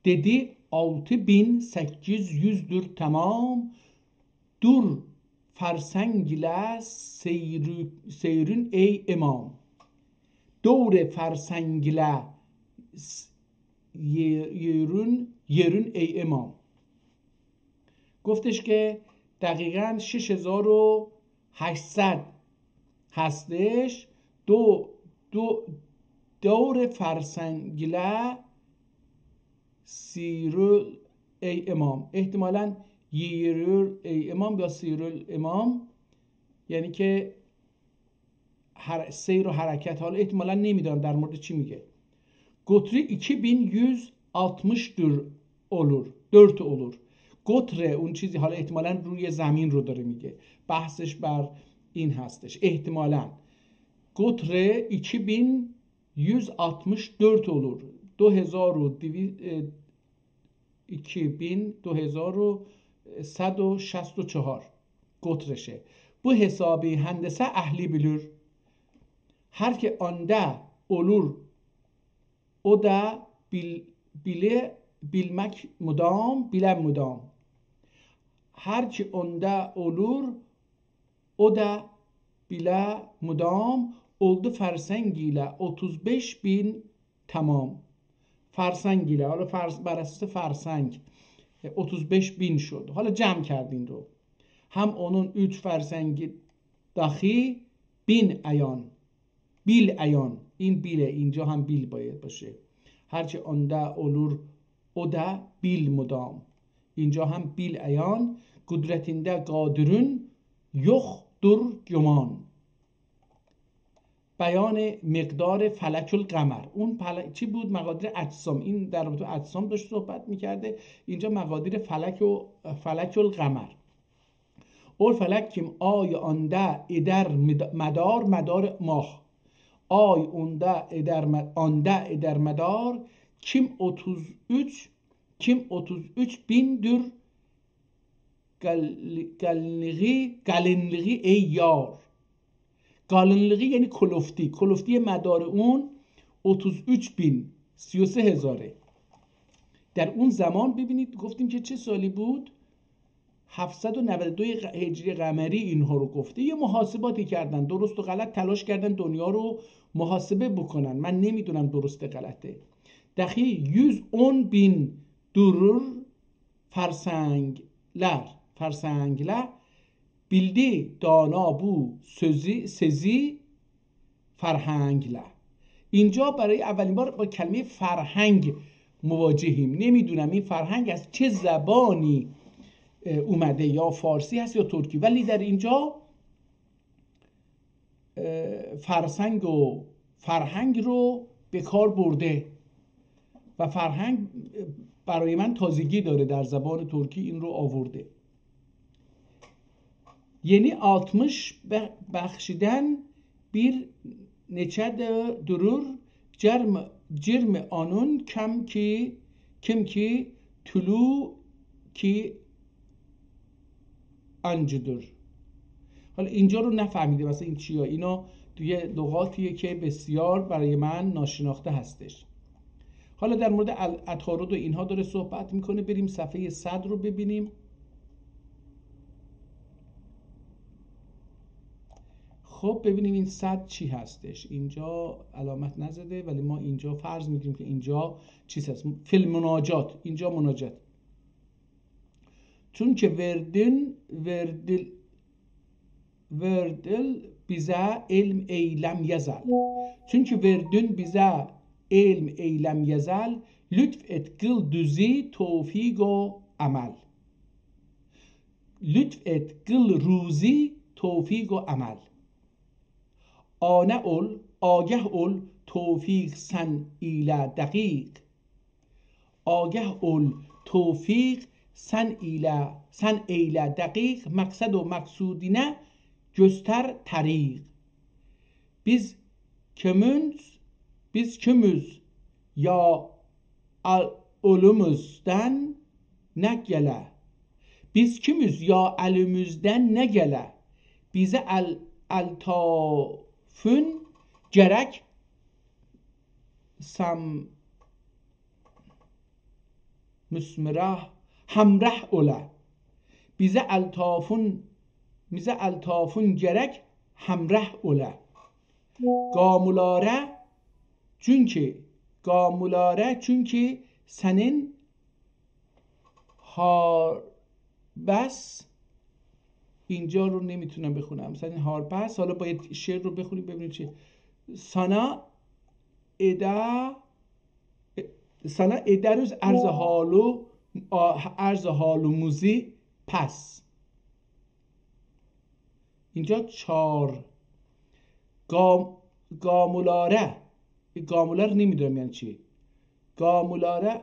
Dedi 6800'dür tamam. Dur farsengiyle seyrün ey imam. Dore farsengiyle yerün ey imam. گفتش که دقیقاً 6800 هستش. دور فرسنگله سیرل ای امام. احتمالاً ییرل ای امام یا سیرل امام یعنی که سیر و حرکت. حالا احتمالاً نمیدونم در مورد چی میگه. گوتری 2160'dür olur. 4 olur. گوتره اون چیزی، حالا احتمالاً روی زمین رو داره میگه. بحثش بر این هستش احتمالاً. گوتره 2164 olur. 2164 گوترشه. Bu hesabı هندسه اهلی bilir. Her ki onda olur o da bilmek mudam, bilen mudam. Her ki onda olur o da bile mudam. Oldu فرسنگیله 35.000 tamam. فرسنگیله، حالا بر اساس فرسنگ 35.000 شد. حالا جمع کردین رو. هم onun 3 فرسنگ داخی 1000 ایان. بیل ایان. این بیله، اینجا هم بیل باید باشه. هرچه onda olur o da bil mudam. اینجا هم بیل ایان. قدرتinde قادرün yoktur güman. بیان مقدار فلک القمر. اون چی بود؟ مقادیر اجسام. این در رابطه اجسام داشت صحبت میکرده. اینجا مقادیر فلک القمر. اول فلک کیم آی آنده ادر مدار ماه. آی آنده ادر مدار کیم 33.000'dür قلنلغی ای یار. قالنلغی یعنی کلفتی. کلفتی مدار اون 33.000 33,000. در اون زمان ببینید گفتیم که چه سالی بود؟ 792 هجری قمری اینها رو گفته. یه محاسباتی کردن، درست و غلط تلاش کردن دنیا رو محاسبه بکنن. من نمیدونم درست غلطه. دقیق 110.000 durur فرسنگler bildi dana bu سزی فرهنگ. اینجا برای اولین بار با کلمه فرهنگ مواجهیم. نمیدونم این فرهنگ از چه زبانی اومده، یا فارسی هست یا ترکی، ولی در اینجا فرسنگ و فرهنگ رو به کار برده و فرهنگ برای من تازگی داره، در زبان ترکی این رو آورده. یعنی 60 بخشیدن bir neçə durur cerm anun kim ki tulu ki ancıdır. حالا اینجا رو نفهمیده مثلا این چیه، اینا توی لغاتیه که بسیار برای من ناشناخته هستش. حالا در مورد عطارد و اینها داره صحبت میکنه. بریم صفحه 100 رو ببینیم. خب ببینیم این 100 چی هستش. اینجا علامت نزده ولی ما اینجا فرض میگیریم که اینجا چیز هست. فیلم مناجات، اینجا مناجات. چون که وردل bize علم eylem yazar. Çünkü verdin bize علم eylem yazar. Lütfet kıl düzi tevfik o amel. Lütfet kıl ruzi tevfik o amel. Ane ol, agah ol, tevfik sen ile dakik. Agah ol, tevfik sen ile dakik. Maksad o maksudine göster tarik. Biz kümüz ya ölümüzden ne gele. Biz kümüz ya ölümüzden ne gele. Bize altafın gerek müsmirah hamrah ola. Bize altafın gerek hamrah ola. Gamulare çünkü senin هاربس، اینجا رو نمیتونم بخونم، مثلا هاربس. حالا باید شعر رو بخونیم ببینیم چی. سانا ادروز ارز حال و موزی پس. اینجا 4 گامولاره نمیدونم یعنی چی. گامولاره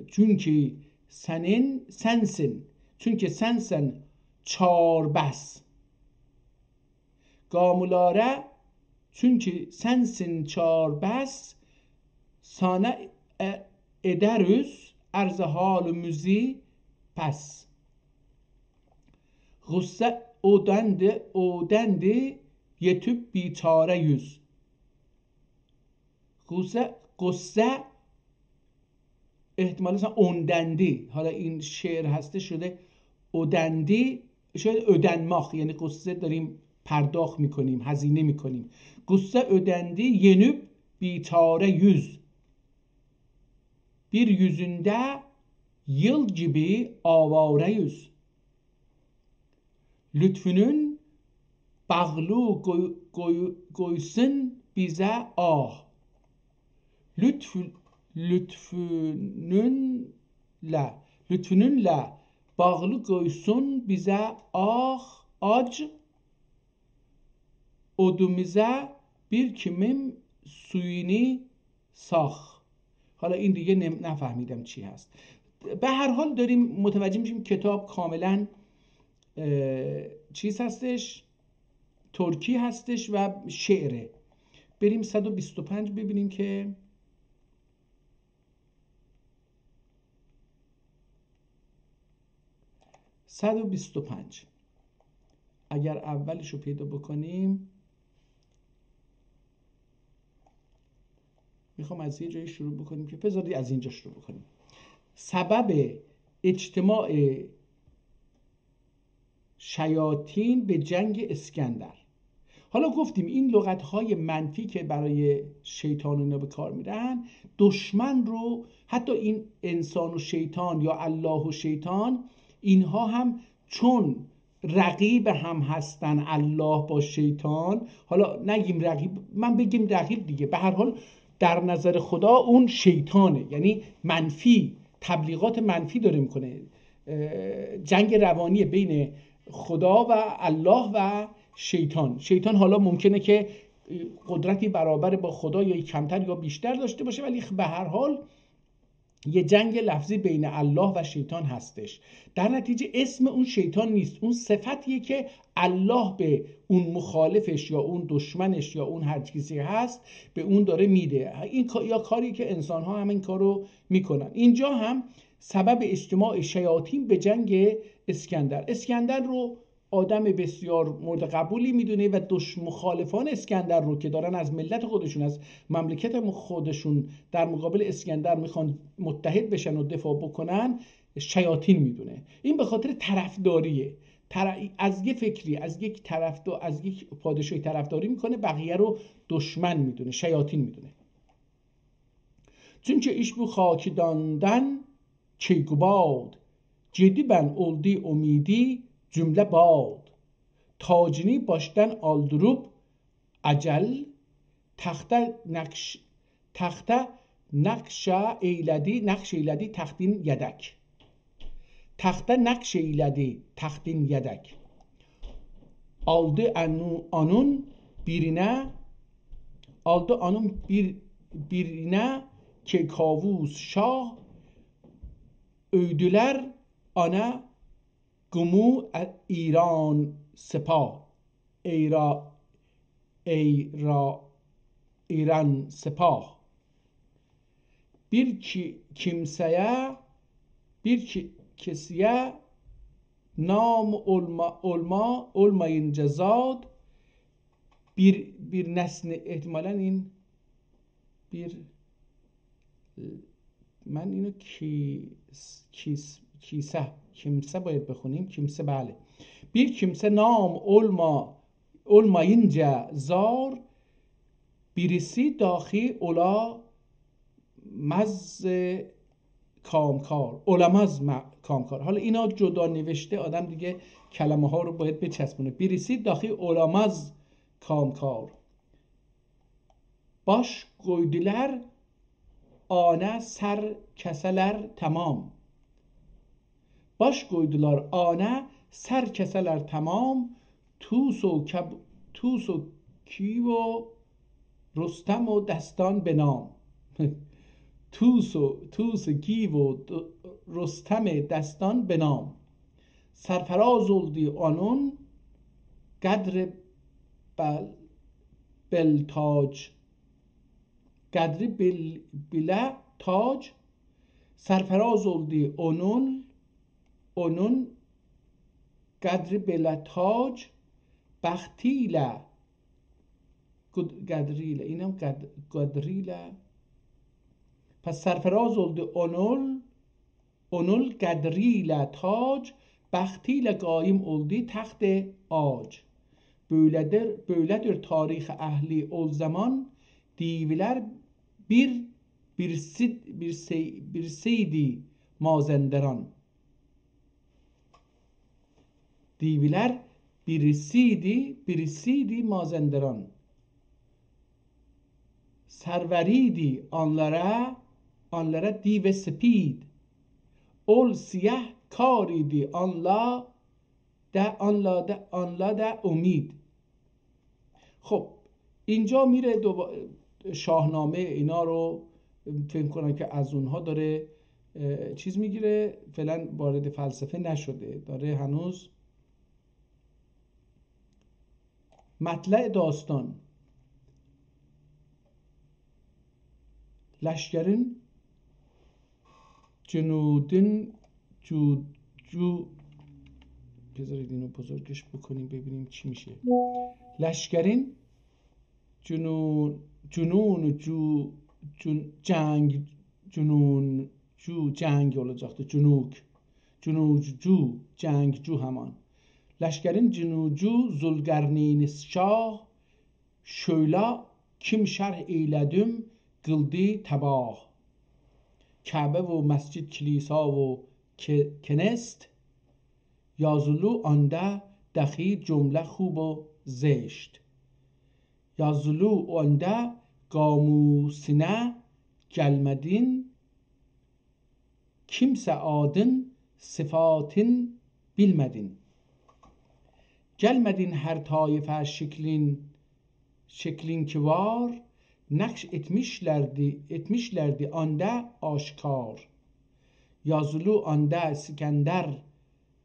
çünkü sensin. Çünkü sensin çarbas. Gamulare çünkü sensin çarbas. Sana ederiz arz halimizi pes. Gusse odendi yetüp biçare yüz. Gusse احتمالا مثلا اوندندی، حالا این شعر هسته شده اودندی، شاید ödenmak یعنی قصه داریم پرداخت میکنیم، هزینه میکنیم. قصه ödendi yenüp biçare yüz. Bir yüzünde yıl gibi avare yüz. Lütfünün bağlı koysun bize ah. Lütfününle bağlı koysun bize ah ac, odumuza bir kimim suyini sah. حالا این دیگه نفهمیدم چی هست. به هر حال داریم متوجه میشیم کتاب کاملا چیز هستش، ترکی هستش و شعره. بریم 125 ببینیم که 125 اگر اولش رو پیدا بکنیم. میخوام از یه جایی شروع بکنیم که بذارید از اینجا شروع بکنیم. سبب اجتماع شیاطین به جنگ اسکندر. حالا گفتیم این لغت‌های منفی که برای شیطان اینا به کار میرن، دشمن رو، حتی این انسان و شیطان یا الله و شیطان، اینها هم چون رقیب هم هستن الله با شیطان، حالا نگیم رقیب، من بگیم رقیب دیگه، به هر حال در نظر خدا اون شیطانه، یعنی منفی، تبلیغات منفی داره میکنه، جنگ روانی بین خدا و الله و شیطان. شیطان حالا ممکنه که قدرتی برابر با خدا یا کمتر یا بیشتر داشته باشه، ولی به هر حال یه جنگ لفظی بین الله و شیطان هستش. در نتیجه اسم اون شیطان نیست، اون صفتیه که الله به اون مخالفش یا اون دشمنش یا اون هر چیزی هست به اون داره میده. این یا کاری که انسان ها هم این کارو میکنن. اینجا هم سبب اجتماع شیاطین به جنگ اسکندر رو آدم بسیار مورد قبولی میدونه و مخالفان اسکندر رو که دارن از ملت خودشون، از مملکت خودشون در مقابل اسکندر میخوان متحد بشن و دفاع بکنن، شیاطین میدونه. این به خاطر طرفداریه، از یک فکری، از یک طرفدار، از یک پادشاهی طرفداری میکنه، بقیه رو دشمن میدونه، شیاطین میدونه. چون که ایش بو خاکی داندن کیگوباد، جدی بن اولدی امیدی cümle bad. Tacini baştan aldırıp acel taxta nakş eyledi taxtin yedek. Taxta nakş eyledi taxtin yedek. Aldı onun birine ki Kavus Şah öydüler ana گمو ایران سپاه، ایران سپاه. Bir kesiye nam olmayınca zad bir nesne, احتمالاً این من اینو kimse باید بخونیم، kimse بله. Bir kimse nam olmayınca zar birisi dahi olamaz کامکار. حالا اینا جدا نوشته، آدم دیگه کلمه ها رو باید بچسبونه. birisi dahi olamaz کامکار. baş koydular ana ser keseler tamam. Baş koydular ana ser keseler tamam. توس و کیو و رستم و دستان به نام. توس کیو و رستم دستان به نام. سرفراز oldu onun قدر بلتاج. قدر بله تاج. سرفراز oldu onun قدر بله تاج. بختیله قدریله، اینم قدریله. پس سرفراز oldu onun قدریله تاج. بختیله قایم oldu تخت ağac. Böyledir tarih ehli ol zaman. Diviler birseydi Mazenderan. Diviler birisiydi Mazenderan. Serveriydi anlara div spid. Ol siyah karidi anla da امید. خب اینجا میره شاهنامه اینا رو فکر کنم که از اونها داره چیز میگیره، فعلا وارد فلسفه نشده، داره هنوز مطلع داستان. لشکرین جنودین بذارید اینو بزرگش بکنیم ببینیم چی میشه. لشکرین جنگ olacaktı. جنگجو همان. لشکرین جنوجو زلگرنین شاه şöyle kim şerh eyledim kıldı tebah. Kabe و مسجد کلیسا و کنست یازلو آنده دخی جمله خوب و زشت. یازلو آنده گاموسینه gelmedin kimse adın sıfatın bilmedin. Gelmedin her taife şeklin ki var, nakş etmişlerdi ande aşikar. Yazılı ande Sikender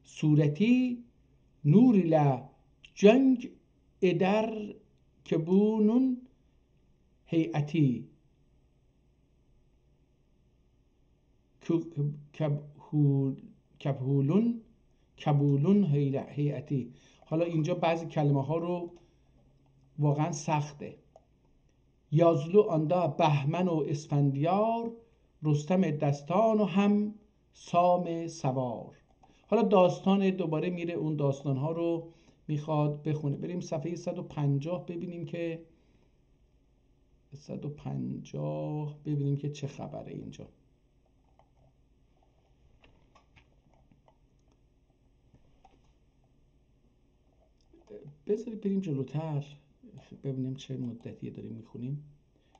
sureti nur ile cenk eder ki bunun heyeti. کبولون هیئتی. حالا اینجا بعضی کلمه ها رو واقعا سخته. یازلو آندا بهمن و اسفندیار، رستم دستان و هم سام سوار. حالا داستان دوباره میره اون داستان ها رو میخواد بخونه. بریم صفحه 150 ببینیم که 150 ببینیم که چه خبره اینجا. بذارید بریم جلوتر ببینیم چه مدتی داریم میخونیم.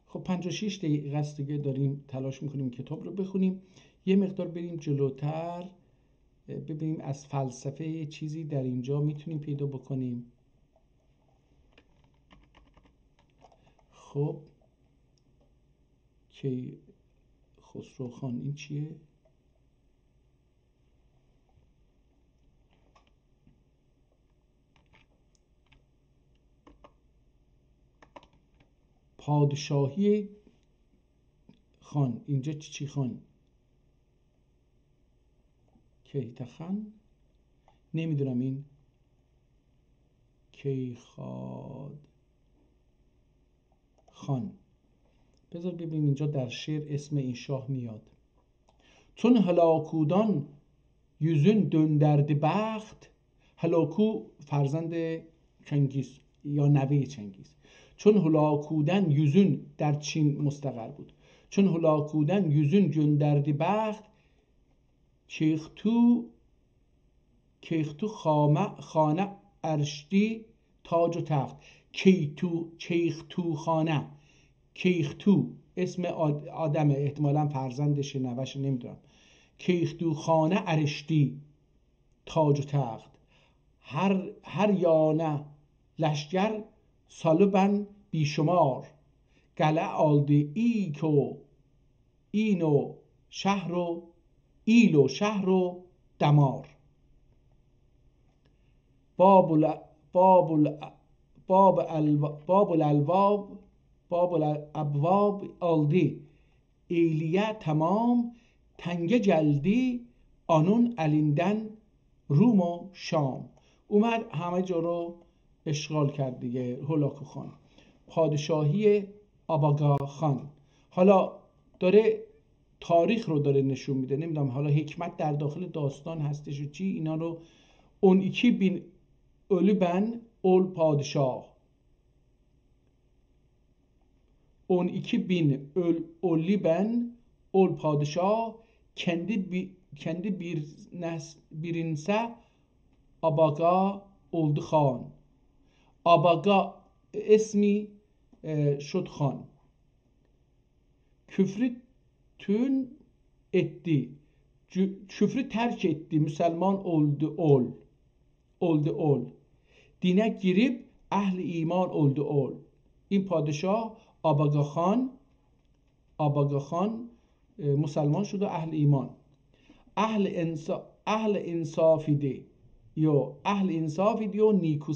خب 56 دقیقه است دیگه داریم تلاش میکنیم کتاب رو بخونیم. یه مقدار بریم جلوتر ببینیم از فلسفه چیزی در اینجا میتونیم پیدا بکنیم. خب که خسرو خان این چیه؟ پادشاهی خان. اینجا چی خان؟ کیتخان؟ نمیدونم این کیخاد خان. بذار ببینیم اینجا در شعر اسم این شاه میاد. چون هلاکودان yüzün döndərdi bəxt. هلاکو فرزند چنگیز یا نوه چنگیز. چون هلاکودن yüzün در چین مستقر بود. چون هلاکودن yüzün göndərdi bəxt. کیختو خانه ارشدی تاج و تخت. کیختو خانه. کیختو اسم آدمه، احتمالا فرزندشه نوهشه نمیدونم. کیختو خانه ارشدی تاج و تخت. هر یانه لشگر سالبن بیشمار. قلعه آلده اینو شهر و ایل و شهر و دمار. باب الابواب آلدی ایلیه تمام. تنگه جلدی آنون الیندن روم و شام. اومد همه جا رو اشغال کرد دیگه. هلاکو خان پادشاهی آباگا خان. حالا داره تاریخ رو داره نشون میده. نمیدونم حالا حکمت در داخل داستان هستش و چی. اینا رو اون ایکی بین ölü ben ol padişah. 12.000 ölü ben ol padişah. Kendi birinse abaga oldu khan. Abaga ismi şud khan. Küfrü tün etti. Küfrü terk etti. Müslüman oldu ol. دینه گریب اهل ایمان اولد اول. این پادشاه آباگا خان مسلمان شد و اهل ایمان. اهل انصافیده و نیکو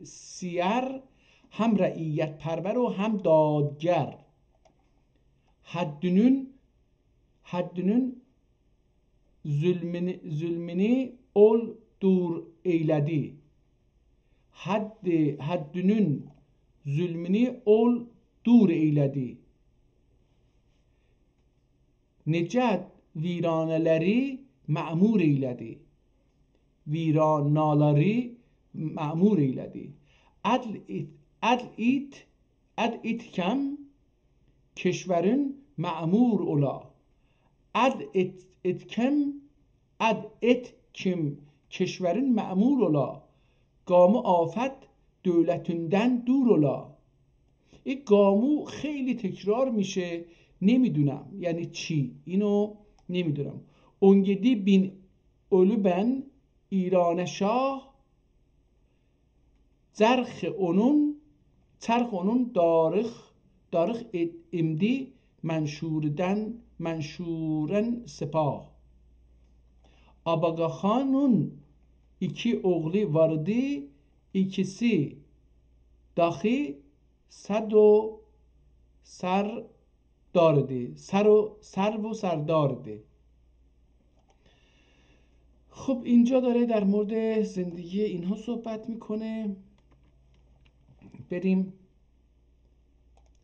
سیر. هم رعیت پرور و هم دادگر. حدنün zulmini ol dur eyledi. Haddünün zulmini ol dur eyledi. Necət viraneleri ma'mur eyledi. Viranaları ma'mur eyledi. Adl itkem keşverin ma'mur ola. Ad et kim کشورین معمور اولا، گامو آفت دولتوندن دور اولا. این گامو خیلی تکرار میشه، نمیدونم یعنی چی، اینو نمیدونم. اونگدی بین اولو بن ایران شاه، چرخ اونون دارخ امدی منشورن سپاه. آباگا خانون iki oğlu vardı, ikisi dahi سرو سردارده. خب اینجا داره در مورد زندگی اینها صحبت میکنه. بریم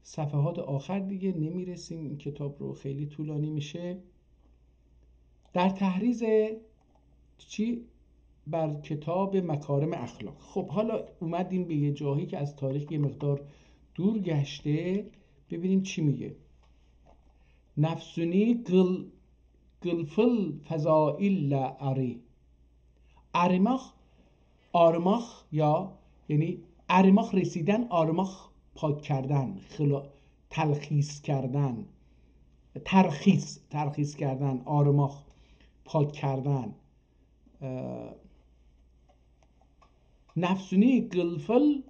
صفحات آخر دیگه، نمیرسیم این کتاب رو، خیلی طولانی میشه. در تحریز چی؟ بر کتاب مکارم اخلاق. خب حالا اومدیم به یه جایی که از تاریخ یه مقدار دور گشته، ببینیم چی میگه. نفسونی قلفل فضائل اری. آرماخ یا یعنی ارماخ رسیدن، آرماخ پاک کردن، تلخیص کردن، ترخیص کردن، آرماخ پاک کردن. نفسونی قلفل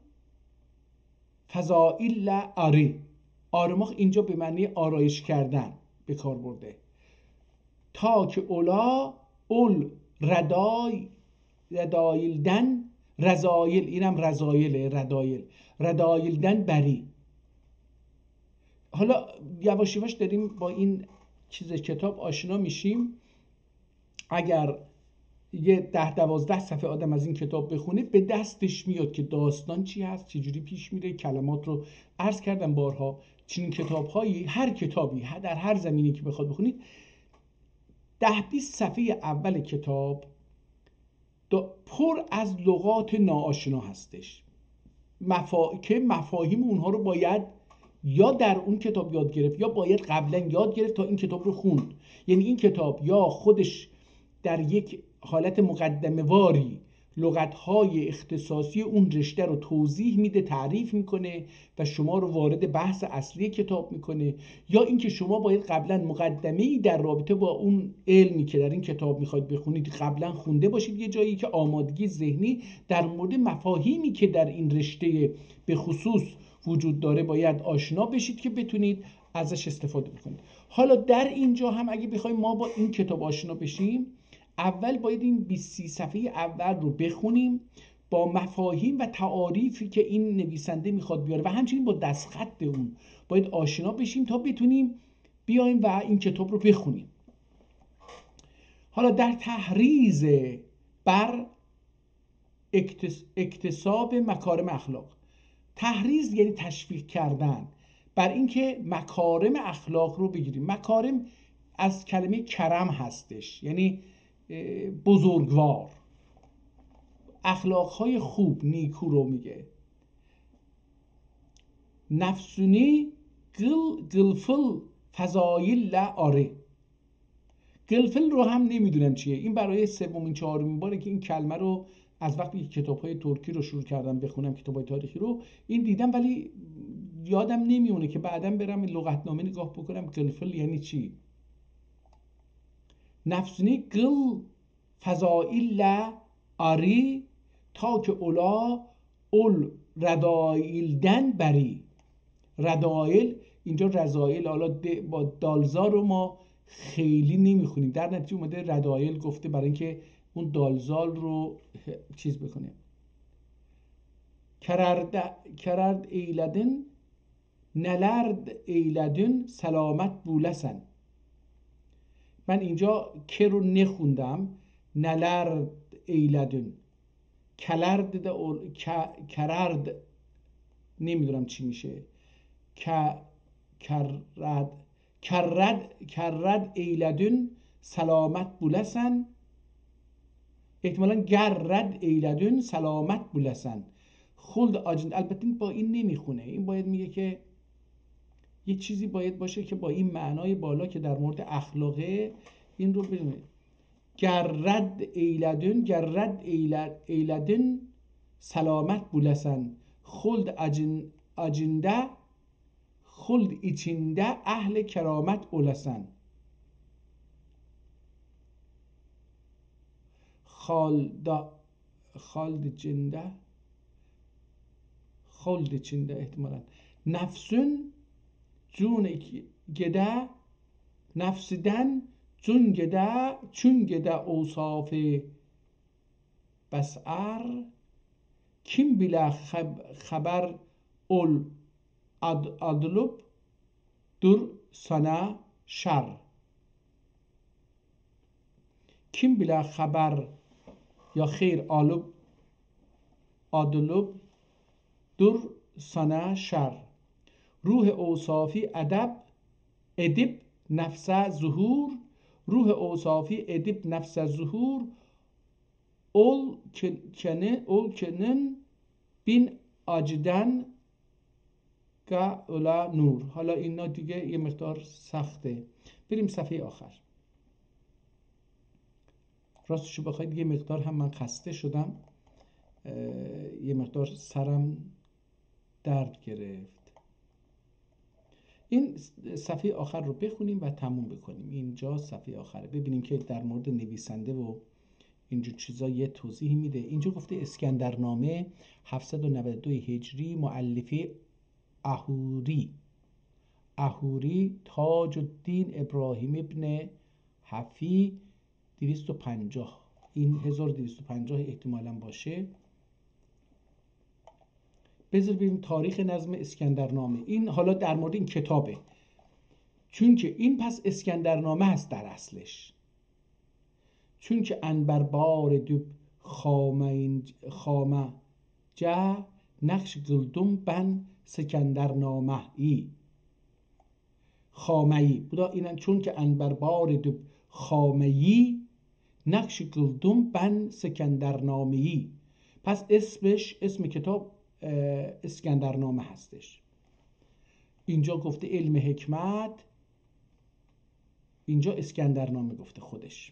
فضائل اری. آرماخ اینجا به معنی آرایش کردن به کار برده. تا که اولا اول ردایلدن، رضایل، اینم رضایله، ردایلدن بری. حالا یواش یواش داریم با این چیز کتاب آشنا میشیم. اگر یه 10-12 صفحه آدم از این کتاب بخونه، به دستش میاد که داستان چی هست، چجوری پیش میره. کلمات رو عرض کردم بارها، چنین کتاب‌هایی، هر کتابی در هر زمینی که بخواد بخونید، 10-20 صفحه اول کتاب پر از لغات ناآشنا هستش، که مفاهیم اونها رو باید یا در اون کتاب یاد گرفت یا باید قبلا یاد گرفت تا این کتاب رو خوند. یعنی این کتاب یا خودش در یک حالت مقدمه واری لغت‌های اختصاصی اون رشته رو توضیح میده، تعریف میکنه و شما رو وارد بحث اصلی کتاب میکنه، یا اینکه شما باید قبلا مقدمه‌ای در رابطه با اون علمی که در این کتاب میخواید بخونید قبلا خونده باشید، یه جایی که آمادگی ذهنی در مورد مفاهیمی که در این رشته به خصوص وجود داره باید آشنا بشید که بتونید ازش استفاده بکنید. حالا در اینجا هم اگه بخوایم ما با این کتاب آشنا بشیم، اول باید این 20 صفحه اول رو بخونیم با مفاهیم و تعاریفی که این نویسنده میخواد بیاره و همچنین با دستخط اون باید آشنا بشیم تا بتونیم بیایم و این کتاب رو بخونیم. حالا در تحریز بر اکتساب مکارم اخلاق. تحریز یعنی تشویق کردن بر اینکه مکارم اخلاق رو بگیریم. مکارم از کلمه کرم هستش، یعنی بزرگوار، اخلاقهای خوب، نیکو رو میگه. نفسونی قلفل فضایل آره. قلفل رو هم نمیدونم چیه، این برای 3-4 باره که این کلمه رو از وقتی کتاب‌های ترکی رو شروع کردم بخونم، کتاب‌های تاریخی رو، این دیدم ولی یادم نمیونه که بعداً برم لغتنامه نگاه بکنم قلفل یعنی چی. نفسونی قل فضائل آری تا که اولا اول ردایلدن بری. ردایل اینجا رضایل، حالا با دالزا رو ما خیلی نمیخونیم، در نتیجه اومده ردایل گفته برای اینکه اون دالزال رو چیز بکنه. کررد ایلدن نلرد ایلدن سلامت بولسن. من اینجا که رو نخوندم، نلرد ایلدن، کررد نمیدونم چی میشه، کررد ایلدن سلامت بولسن، احتمالاً گرد ایلدن سلامت بولسن خلد آجند. البته با این نمیخونه، این باید میگه که یه چیزی باید باشه که با این معنای بالا که در مورد اخلاقه این رو بدونید. گرد ایلدن selamet bulesen. Huld acinde, huld içinde ehl-i keramet olesen. Hald içinde ihtimalen. Nefsün cun gede, nefsiden cun gede, çün gede osafı bes'ar. Kim bile haber ol adlub dur sana şer. Kim bile haber ya khir adlub dur sana şer. Ruh اوصافی edip nefse zuhur. Ruh اوصافی edip nefse zuhur. ol kenin bin aciden ga ola nur. حالا اینا دیگه یه مقدار سخته. بریم صفحه آخر. راستشو بخواید یه مقدار هم من خسته شدم، یه مقدار سرم درد گرفت. این صفحه آخر رو بخونیم و تموم بکنیم. اینجا صفحه آخره. ببینیم که در مورد نویسنده و اینجور چیزا یه توضیحی میده. اینجا گفته اسکندرنامه 792 هجری، مؤلفه احوری تاج الدین ابراهیم ابن حفی 250. این 1250 احتمالاً باشه. بذار ببینیم تاریخ نظم اسکندرنامه. این حالا در مورد این کتابه، چون که این پس اسکندرنامه هست در اصلش. چون که انبربار دوب خامه جه نقش گلدم بن سکندرنامه ای خامه ای بودا. اینن چون که انبربار دوب خامه ای نقش گلدم بن سکندرنامه ای. پس اسم کتاب اسکندرنامه هستش. اینجا گفته علم حکمت، اینجا اسکندرنامه گفته خودش.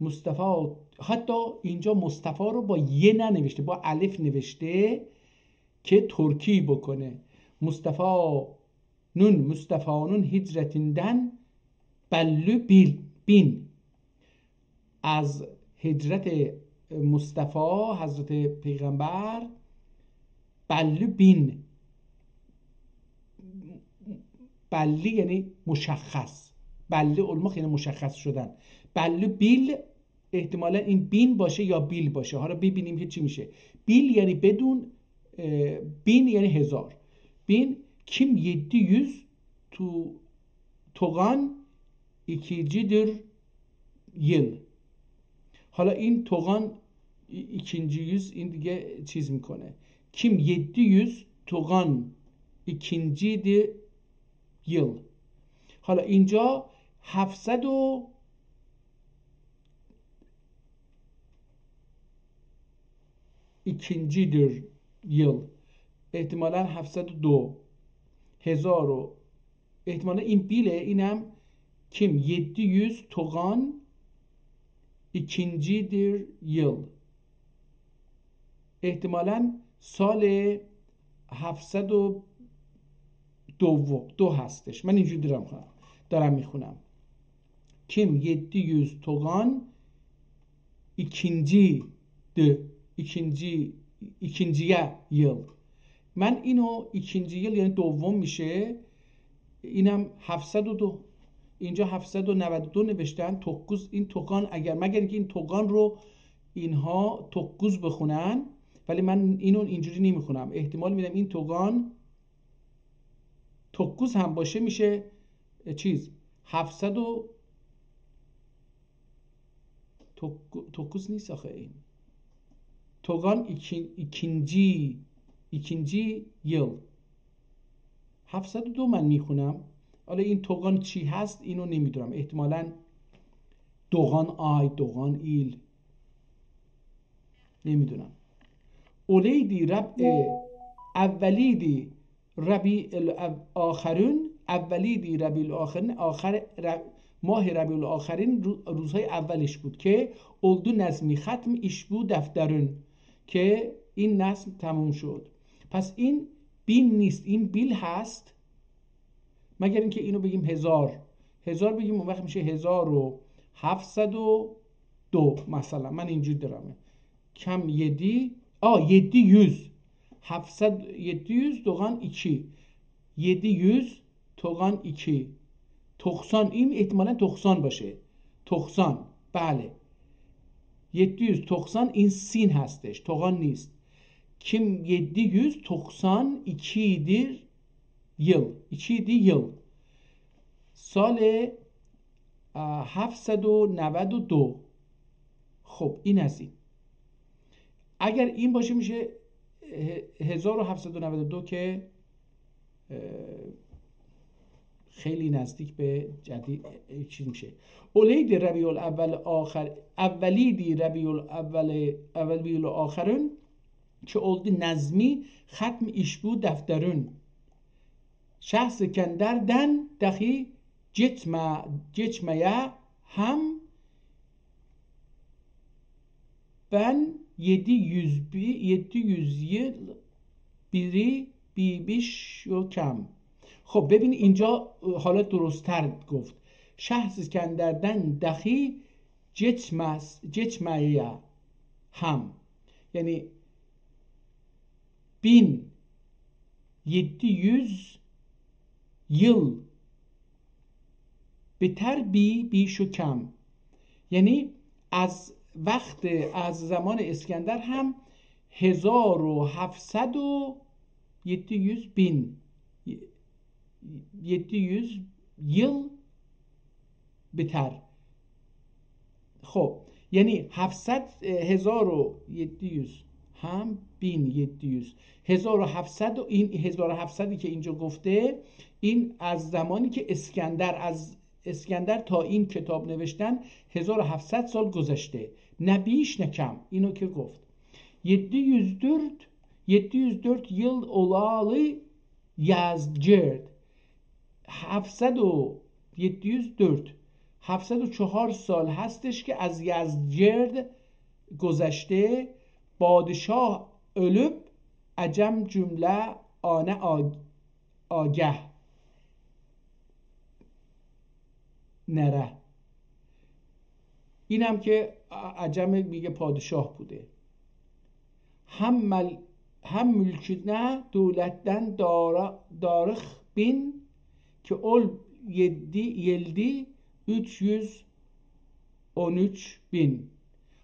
مصطفی، حتی اینجا مصطفی رو با یه ننوشته، با الف نوشته که ترکی بکنه. مصطفانون هجرتیندن بلو بین. از هجرت مصطفی حضرت پیغمبر بلو بین. بلی یعنی مشخص، بله علمخ یعنی مشخص شدن. بلو بیل احتمالا این بین باشه یا بیل باشه. حالا ببینیم که چی میشه. بیل یعنی بدون، بین یعنی هزار. بین kim 700 togan ikincidir yıl. حالا این توغان ikinci yüz این دیگه چیز میکنه. kim 700 togan ikincidir yıl. حالا اینجا 700 و ikincidir yıl. احتمالا 702 هزار و احتمالا این بیله. اینم kim 700 togan ikincidir yıl. احتمالا سال 702 هستش. من اینجوری دارم میخونم. kim 700 togan ikinciye yıl. من اینو ikinci yıl یعنی دوم میشه. اینم 702. اینجا 792 نوشتن. توکوز این توکان، اگر مگر اینکه این توکان رو اینها توکوز بخونن، ولی من اینو اینجوری نمیخونم. احتمال میدم این توکان توکوز هم باشه، میشه چیز 700 و توکوز نیست آخه. این توکان ikinci yıl 702 من میخونم. حالا این توغان چی هست اینو نمیدونم. احتمالاً دوغان آی، دوغان ایل، نمیدونم. اولیدی ربع اولیدی ربیع الاخرون اولیدی ربیع الاخرین ماه ربیع الاخرین روزهای اولش بود که اولدو نظمی ختم ایش بود دفترون که این نظم تموم شد. پس این بین نیست، این بیل هست، مگر اینکه اینو بگیم هزار بگیم اون وقت میشه 1702 مثلا. من اینجوری دارم کم یدی 700 700 doğan 2 700 doğan 2 90 این احتمالا 90 باشه 90 بله 790 این سین هستش doğan نیست. Kim 792'dir yıl 2 yıl سال 792. خب این از این. اگر این باشه میشه 1792 که خیلی نزدیک به جدید چیز میشه. اولید ربیع الاول آخر اولیدی ربیع الاول آخرون که oldu نظمی ختم iş bu defterün şahs Skender'den dahi geçmeye hem ben 700 yıl biri بیش و کم. خب ببین اینجا حالا درست‌تر گفت شخص اسکندردن دخی geçmeye هم، یعنی 1700 yıl بتر بیش و کم، یعنی از زمان اسکندر هم 1700 و 700 yıl بتر. خب یعنی 1700 هم 1700 و این 1700 که اینجا گفته این از زمانی که اسکندر تا این کتاب نوشتن 1700 سال گذشته، نه بیش نه کم. اینو که گفت 704 yıl olalı yazgird 704 سال هستش که از یزدجرد گذشته. پادشاه ölüp عجم جمله آنه آگه نره. اینم که عجم میگه پادشاه بوده. هم mülküne devletten darık bin ki ol 313 bin.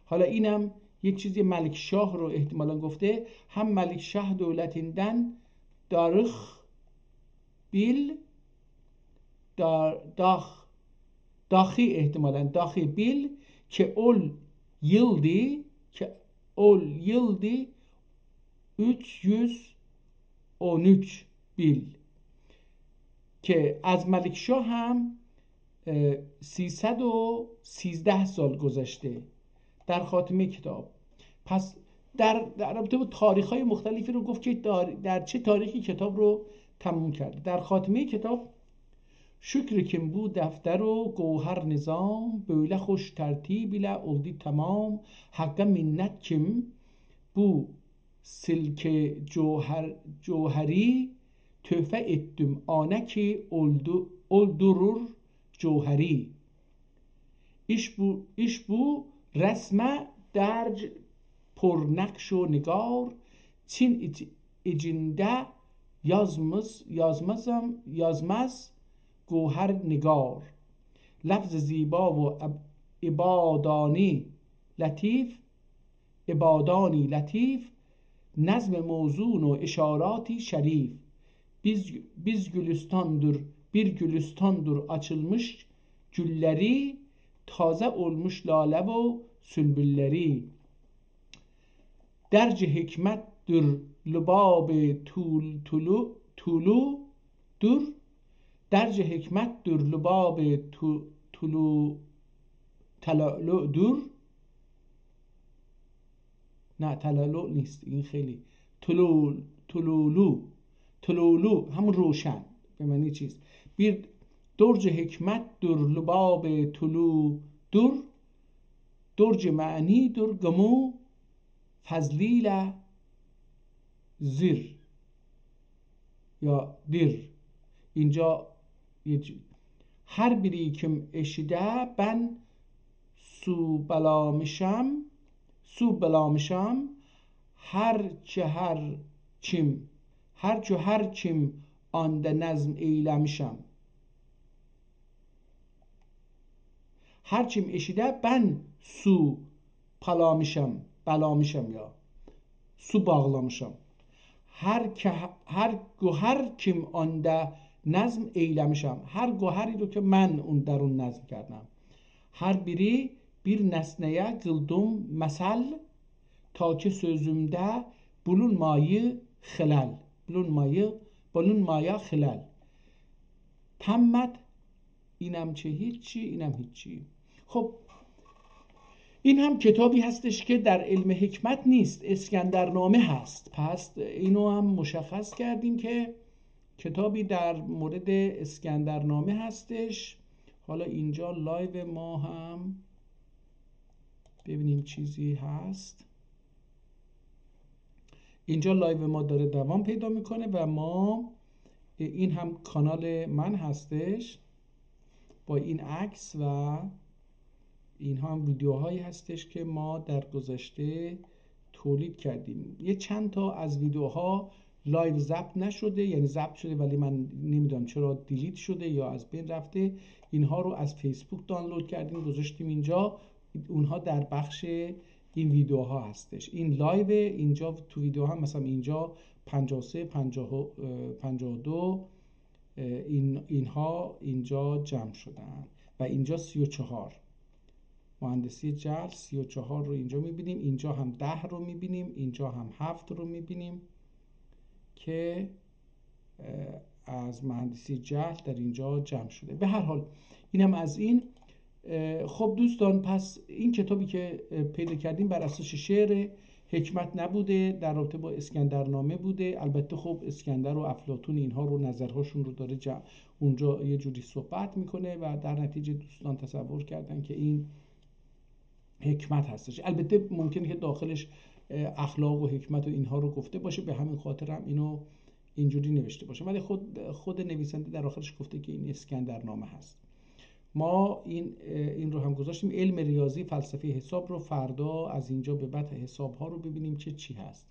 حالا اینم یک چیزی ملک شاه رو احتمالا گفته. هم ملک شاه دولتیnden darık bil dahi احتمالا dahi bil که ol yıldi 313 بیل که از ملک شاه هم 313 سال گذشته در خاتمه کتاب. پس در رابطه با تاریخ‌های مختلفی رو گفت که در چه تاریخی کتاب رو تموم کرد. در خاتمه کتاب شکر kim bu defter و گوهر نظام böyle خوش tertib ile oldu tamam hakka minnet kim bu silke cevheri töfe ettim ane ki oldurur cevheri. iş bu resme derc pernakş و نگار çin içinde yazmaz گوهر نگار. لفظ زیبا و عبادانی لطیف نظم موزون و اشاراتی şerif. Biz bir gülistandır açılmış gülleri taze olmuş lale ve sülbülleri. Derc hikmettir lübab-ı tuludur. Derc hikmettir lübab-ı tala'lu'dur. نه تلالو نیست، این خیلی تلولو همون روشن به معنی چیز. bir درج حکمت در لباب طلوع درج معنی در گمو فضلیل زیر یا دیر. اینجا هر بری کم اشیده بن سو بلامشم هر چیم آن ده نظم ایلمشم. هر چیم اشیده بن سو بلاmışam یا سو bağlamışam. هر کیم آن ده نظم ایلمشم. هر گوهری رو که من در اون نظم کردم. هر biri bir nesneye kıldım mesel ta ki sözümde bulunmayı خلل. تمت اینم چه هیچی، اینم هیچی. خب این هم کتابی هستش که در علم حکمت نیست، اسکندرنامه هست. پس اینو هم مشخص کردیم که کتابی در مورد اسکندرنامه هستش. حالا اینجا لایو ما هم ببینیم چیزی هست. اینجا لایو ما داره دوام پیدا میکنه و ما این هم کانال من هستش با این عکس و این هم ویدیوهایی هستش که ما در گذشته تولید کردیم. یه چند تا از ویدیوها لایو ضبط نشده، یعنی ضبط شده ولی من نمیدونم چرا دیلیت شده یا از بین رفته. اینها رو از فیسبوک دانلود کردیم گذاشتیم اینجا. اونها در بخش این ویدیوها هستش. این لایو اینجا تو ویدیو هم مثلا اینجا 53 52 اینها اینجا جمع شدن و اینجا 34 مهندسی جعل 34 رو اینجا میبینیم. اینجا هم 10 رو میبینیم، اینجا هم 7 رو میبینیم که از مهندسی جعل در اینجا جمع شده. به هر حال اینم از این. خب دوستان، پس این کتابی که پیدا کردیم بر اساس شعر حکمت نبوده، در رابطه با اسکندرنامه بوده. البته خب اسکندر و افلاطون اینها رو نظرهاشون رو داره اونجا یه جوری صحبت میکنه و در نتیجه دوستان تصور کردن که این حکمت هستش. البته ممکنه که داخلش اخلاق و حکمت و اینها رو گفته باشه، به همین خاطر هم اینو اینجوری نوشته باشه، ولی خود نویسنده در آخرش گفته که این اسکندرنامه هست. ما این رو هم گذاشتیم. علم ریاضی، فلسفه حساب رو فردا از اینجا به بعد حساب ها رو ببینیم چی هست.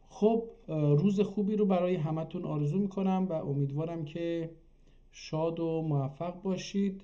خب روز خوبی رو برای همتون آرزو میکنم و امیدوارم که شاد و موفق باشید.